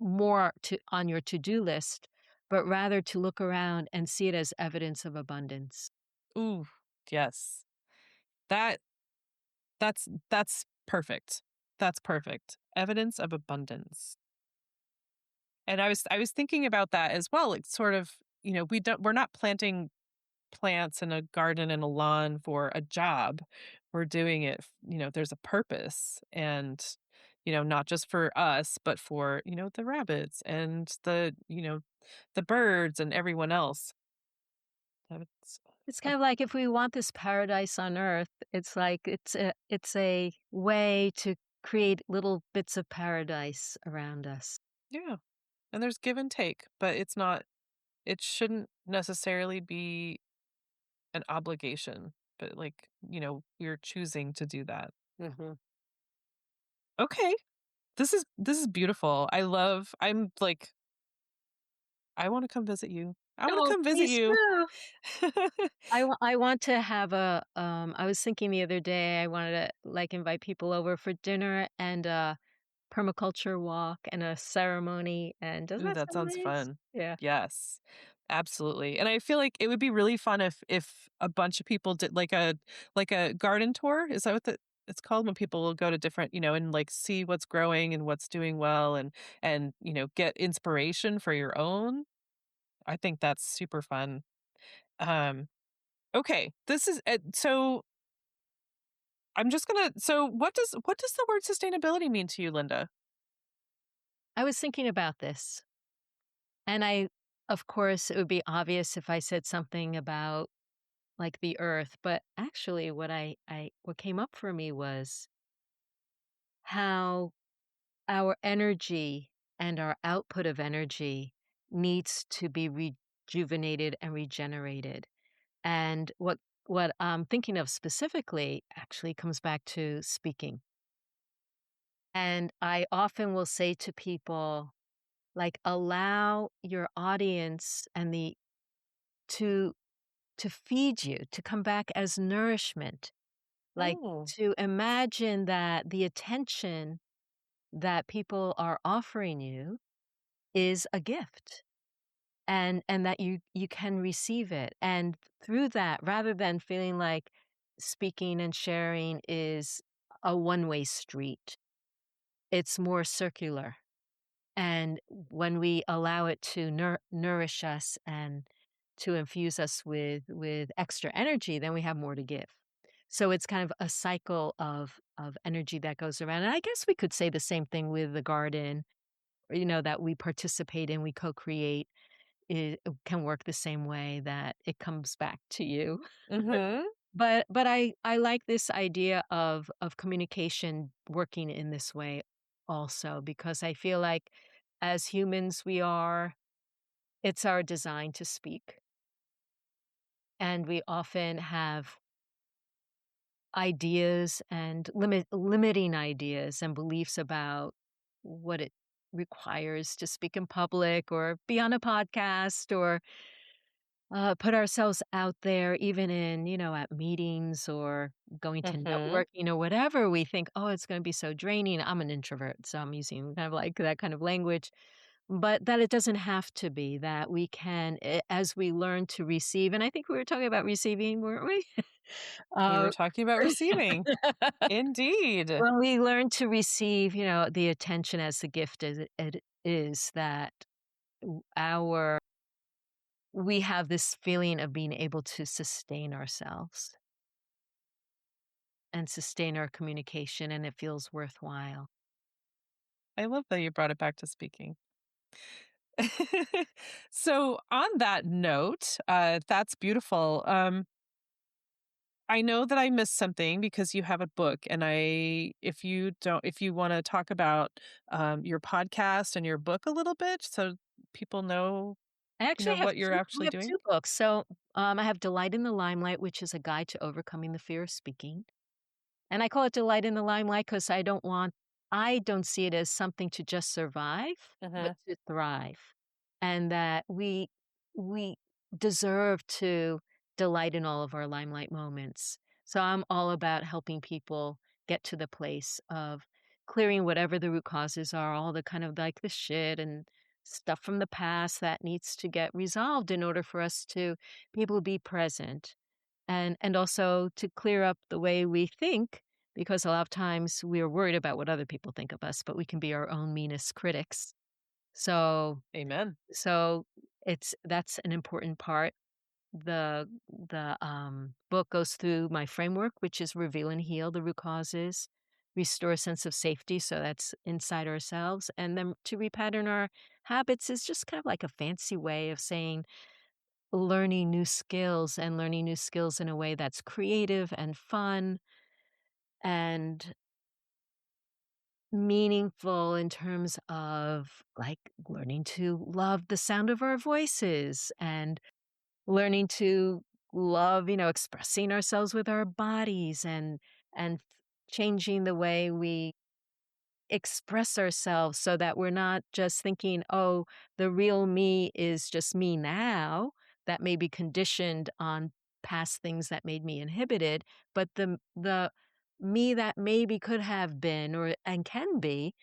A: more to on your to-do list, but rather to look around and see it as evidence of abundance.
B: Ooh, yes. That that's perfect. That's perfect. Evidence of abundance. And I was thinking about that as well. It's sort of, we're not planting plants in a garden and a lawn for a job. We're doing it, there's a purpose and not just for us, but for, the rabbits and the birds and everyone else. That's
A: It's
B: a
A: kind of like if we want this paradise on earth, it's like it's a way to create little bits of paradise around us.
B: yeah. And there's give and take, but it shouldn't necessarily be an obligation, but like, we're choosing to do that.
A: Mhm.
B: Okay. This is beautiful. I'm like I want to come visit you. I want to
A: Oh,
B: come visit
A: please
B: you.
A: do. I want to have a, I was thinking the other day, I wanted to, like, invite people over for dinner and a permaculture walk and a ceremony, and doesn't
B: Ooh,
A: that
B: that
A: sound
B: sounds
A: nice?
B: fun.
A: Yeah.
B: Yes, absolutely. And I feel like it would be really fun if a bunch of people did like a garden tour. Is that what it's called when people will go to different, and like see what's growing and what's doing well and get inspiration for your own. I think that's super fun. Um okay, this is so I'm just going to so what does the word sustainability mean to you, Linda?
A: I was thinking about this, and of course, it would be obvious if I said something about, like, the earth, but actually what came up for me was how our energy and our output of energy needs to be rejuvenated and regenerated. And what I'm thinking of specifically actually comes back to speaking. And I often will say to people, like, allow your audience and the to to feed you, to come back as nourishment. Like,
B: Oh.
A: to imagine that the attention that people are offering you is a gift, and that you can receive it. And through that, rather than feeling like speaking and sharing is a one-way street, it's more circular. And when we allow it to nourish us and to infuse us with extra energy, then we have more to give. So it's kind of a cycle of energy that goes around. And I guess we could say the same thing with the garden, that we participate in, we co-create. It can work the same way that it comes back to you.
B: Mhm.
A: But I like this idea of communication working in this way also, because I feel like as humans it's our design to speak, and we often have ideas and limiting ideas and beliefs about what it requires to speak in public or be on a podcast or put ourselves out there even in, at meetings or going to
B: Mhm.
A: networking or whatever. We think, oh, it's going to be so draining. I'm an introvert, so I'm using kind of like that kind of language. But that it doesn't have to be, that we can, as we learn to receive. And I think we were talking about receiving, weren't we?
B: We
A: uh,
B: were talking about receiving. Indeed.
A: when we learn to receive, the attention as the gift as it is, that our we have this feeling of being able to sustain ourselves and sustain our communication, and it feels worthwhile.
B: I love that you brought it back to speaking. So on that note, that's beautiful. I know that I missed something because you have a book, and if you want to talk about your podcast and your book a little bit, so people know,
A: I actually have
B: what you're
A: 2 I
B: actually
A: have
B: doing.
A: 2 books. So, I have Delight in the Limelight, which is a guide to overcoming the fear of speaking. And I call it Delight in the Limelight because I don't see it as something to just survive, but
B: Uh-huh.
A: to thrive. And that we deserve to delight in all of our limelight moments. So I'm all about helping people get to the place of clearing whatever the root causes are, all the kind of like the shit and stuff from the past that needs to get resolved in order for us to be able to be present, and also to clear up the way we think, because a lot of times we're worried about what other people think of us, but we can be our own meanest critics. So
B: Amen.
A: so that's an important part. The book goes through my framework, which is reveal and heal the root causes, restore a sense of safety, so that's inside ourselves, and then to repattern our habits is just kind of like a fancy way of saying learning new skills, and learning new skills in a way that's creative and fun and meaningful in terms of, like, learning to love the sound of our voices and learning to love, expressing ourselves with our bodies and changing the way we express ourselves so that we're not just thinking, "Oh, the real me is just me now," that may be conditioned on past things that made me inhibited, but the me that maybe could have been or and can be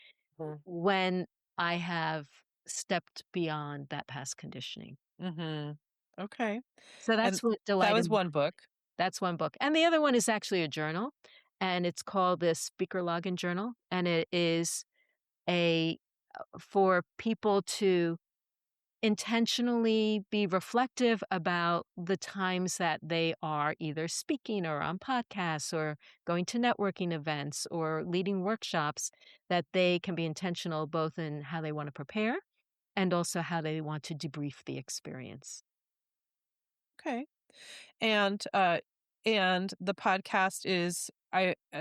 A: when I have stepped beyond that past conditioning.
B: Mhm. Okay.
A: So
B: And
A: that's what
B: that
A: delighted
B: was
A: me.
B: one book.
A: That's one book, and the other one is actually a journal, and it's called the Speaker Login Journal, and it is a for people to intentionally be reflective about the times that they are either speaking or on podcasts or going to networking events or leading workshops, that they can be intentional both in how they want to prepare and also how they want to debrief the experience.
B: Okay. And the podcast is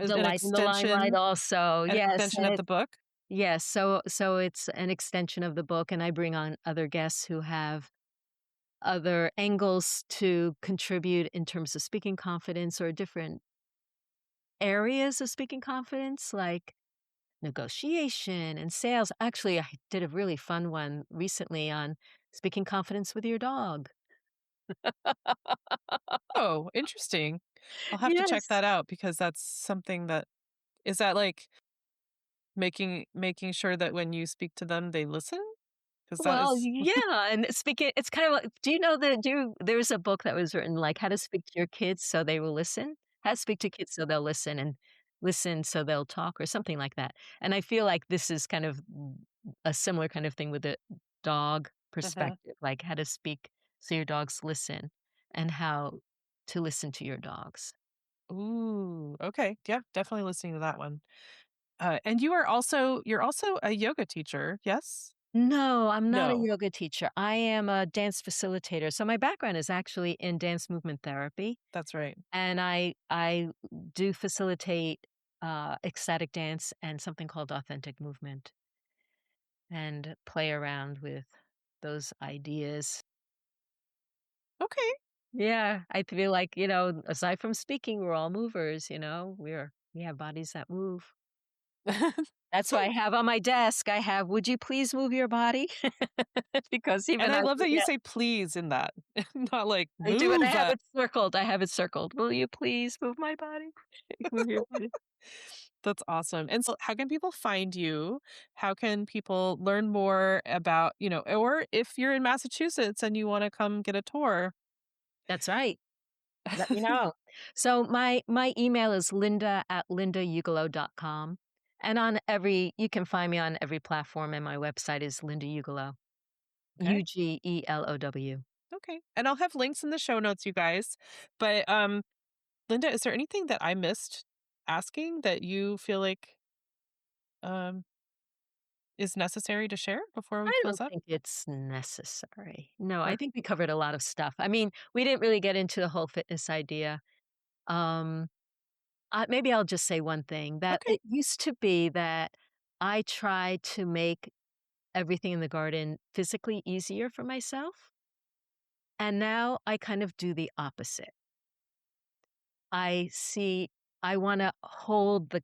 A: Delight in the limelight also.
B: an
A: Yes,
B: extension of the book?
A: yes, so it's an extension of the book, and I bring on other guests who have other angles to contribute in terms of speaking confidence or different areas of speaking confidence, like negotiation and sales. Actually, I did a really fun one recently on speaking confidence with your dog.
B: Oh, interesting. I'll have to check
A: Yes.
B: that out because that's something that is that, like, making sure that when you speak to them, they listen? Because that
A: Well,
B: is
A: yeah, and speaking it's kind of like do you know that do there's a book that was written, like, How to Speak to Your Kids So They Will Listen? How to Speak to Kids So They'll Listen, and Listen So They'll Talk, or something like that, and I feel like this is kind of a similar kind of thing with the dog
B: Mhm.
A: perspective, like how to speak so your dogs listen, and how to listen to your dogs.
B: Ooh, okay. Yeah, definitely listening to that one. And you're also a yoga teacher, yes?
A: No, I'm not a
B: No,
A: yoga teacher. I am a dance facilitator, so my background is actually in dance movement therapy.
B: that's right.
A: And I do facilitate, ecstatic dance and something called authentic movement and play around with those ideas.
B: Okay.
A: Yeah, I feel like, aside from speaking, we're all movers, we have bodies that move. That's why I have on my desk, I have, "Would you please move your body?" Because
B: And
A: even
B: I
A: I
B: love that you
A: forget.
B: say please in that, not like
A: I do, and
B: move.
A: I have it circled. "Will you please move my body?" Move your body.
B: That's awesome. And so how can people find you? How can people learn more about, or if you're in Massachusetts and you want to come get a tour?
A: That's right. Let me know. So my email is linda@lindaugelow.com, and you can find me on every platform, and my website is Linda Ugelow,
B: Okay.
A: Ugelow.
B: Okay. And I'll have links in the show notes, you guys. But Linda, is there anything that I missed asking that you feel like um is necessary to share before we
A: I
B: close
A: don't
B: up?
A: think it's necessary. No, I
B: Or
A: think we covered a lot of stuff. I mean, we didn't really get into the whole fitness idea. Um, maybe I'll just say one thing, that
B: okay.
A: it used to be that I tried to make everything in the garden physically easier for myself, and now I kind of do the opposite. I see I wanna hold the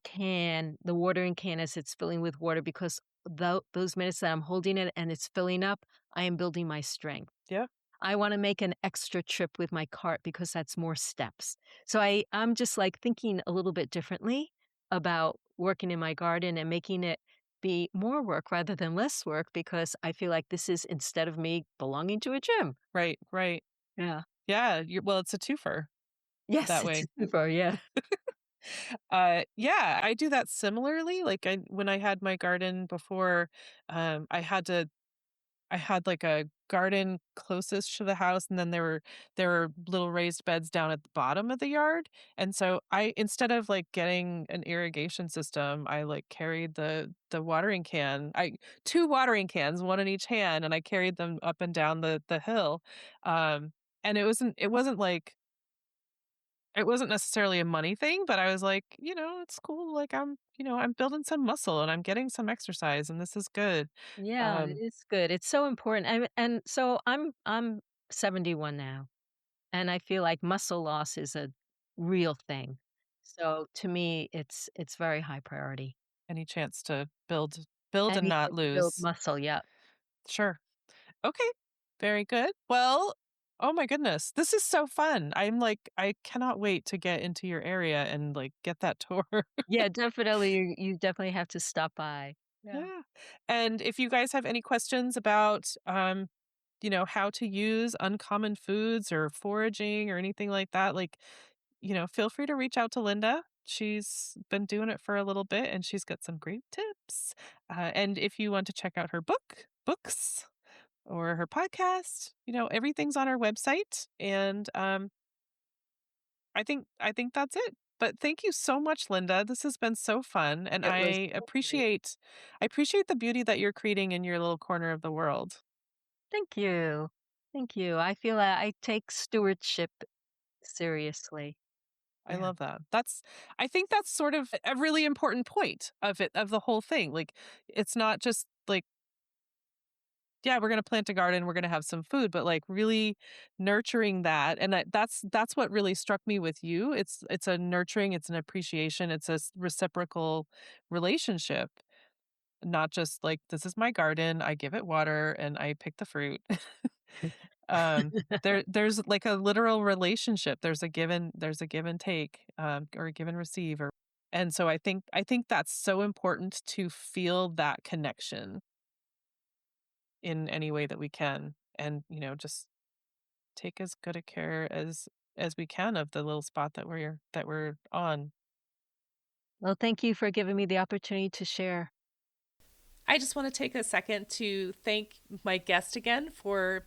A: watering can as it's filling with water, because those minutes that I'm holding it and it's filling up, I am building my strength.
B: Yeah.
A: I wanna make an extra trip with my cart because that's more steps. So I'm just, like, thinking a little bit differently about working in my garden and making it be more work rather than less work, because I feel like this is instead of me belonging to a gym.
B: Right, right.
A: Yeah.
B: Yeah, well, it's a twofer
A: Yes,
B: that
A: it's
B: way.
A: super, yeah.
B: Yeah, I do that similarly. Like when I had my garden before, I had like a garden closest to the house, and then there were little raised beds down at the bottom of the yard. And so I instead of like getting an irrigation system, I like carried the watering can. I two watering cans, one in each hand, and I carried them up and down the hill. And it wasn't necessarily a money thing, but I was like, it's cool. Like I'm building some muscle and I'm getting some exercise and this is good.
A: Yeah, it
B: Um,
A: is good. It's so important. And so I'm 71 now, and I feel like muscle loss is a real thing. So to me, it's very high priority.
B: any chance to build and
A: Anything
B: not
A: to build
B: lose.
A: muscle, yeah.
B: Sure. Okay. Very good. Well, oh my goodness. This is so fun. I cannot wait to get into your area and like get that tour.
A: Yeah, definitely, you definitely have to stop by. Yeah.
B: Yeah. And if you guys have any questions about how to use uncommon foods or foraging or anything like that, like, feel free to reach out to Linda. She's been doing it for a little bit and she's got some great tips. And if you want to check out her books or her podcast, everything's on our website. And I think that's it. But thank you so much, Linda. This has been so fun, and
A: It was great.
B: I appreciate the beauty that you're creating in your little corner of the world.
A: Thank you. Thank you. I feel I take stewardship seriously.
B: I
A: Yeah.
B: love that. I think that's sort of a really important point of the whole thing. Like, it's not just like, yeah, we're going to plant a garden, we're going to have some food, but like really nurturing that. And that's what really struck me with you. It's a nurturing, it's an appreciation, it's a reciprocal relationship, not just like, this is my garden, I give it water and I pick the fruit. There's like a literal relationship. There's a give and take, or a give and receive, and so I think that's so important to feel that connection in any way that we can, and just take as good a care as we can of the little spot that we're on.
A: Well, thank you for giving me the opportunity to share.
B: I just want to take a second to thank my guest again for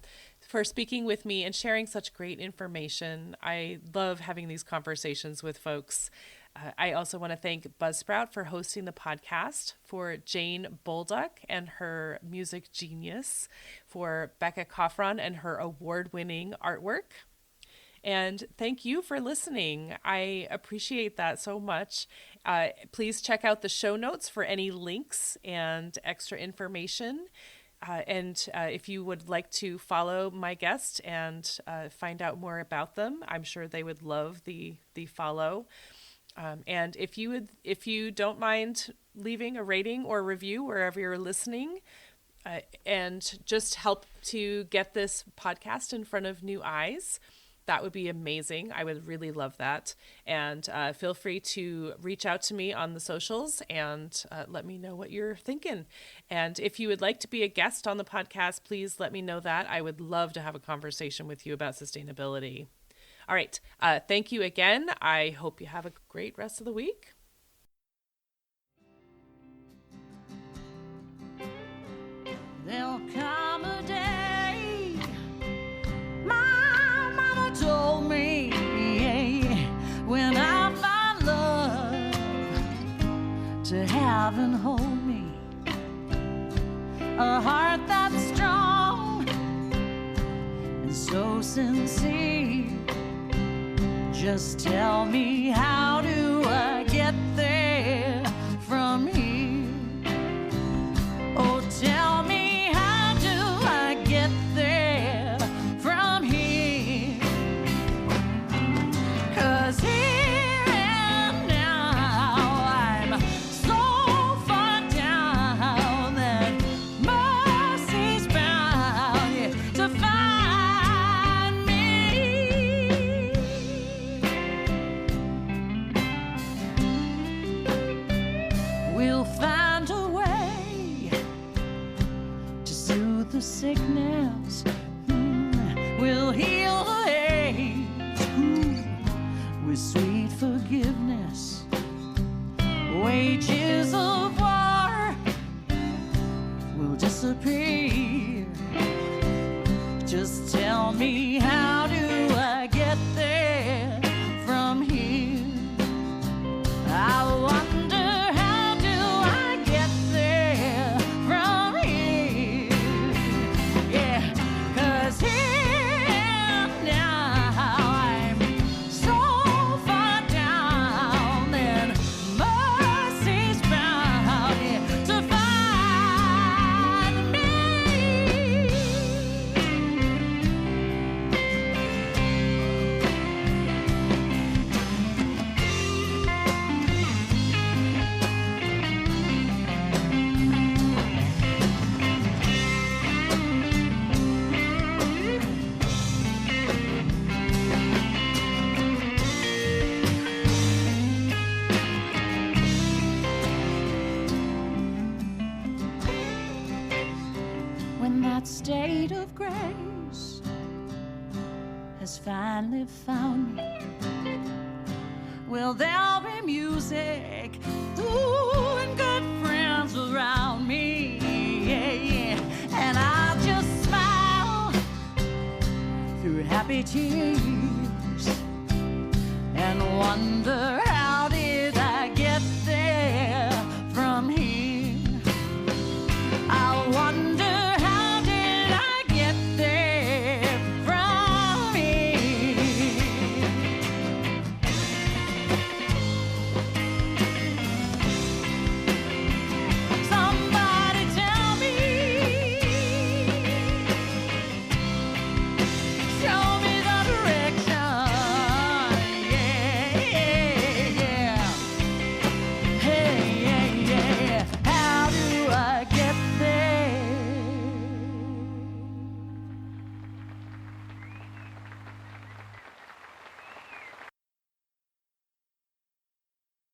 B: speaking with me and sharing such great information. I love having these conversations with folks. I also want to thank Buzzsprout for hosting the podcast, for Jane Bolduck and her music genius, for Becca Coffron and her award-winning artwork. And thank you for listening. I appreciate that so much. Please check out the show notes for any links and extra information. And if you would like to follow my guest and find out more about them, I'm sure they would love the follow. And if you don't mind leaving a rating or review wherever you're listening, and just help to get this podcast in front of new eyes, that would be amazing. I would really love that. And feel free to reach out to me on the socials and let me know what you're thinking. And if you would like to be a guest on the podcast, please let me know that. I would love to have a conversation with you about sustainability. All right. Thank you again. I hope you have a great rest of the week.
C: There'll come a day, my mama told me, when I find love to have and hold me, a heart that's strong and so sincere. Just tell me, how do I get there from here? Oh, tell me, how do I get there from here? 'Cause here and now I'm so far down that mercy's bound to find me. We'll find a way to soothe the sickness. We'll heal the ache with sweet forgiveness. Wages of war will disappear. Just tell me, how do I get there from here? I wonder, how do I get there from here? Yeah, 'cause here and now I'm so far down, and mercy's bound to find me. when that state of grace has finally found me, well, there'll be music, ooh, and good friends around me, yeah. And I'll just smile through happy tears and wonder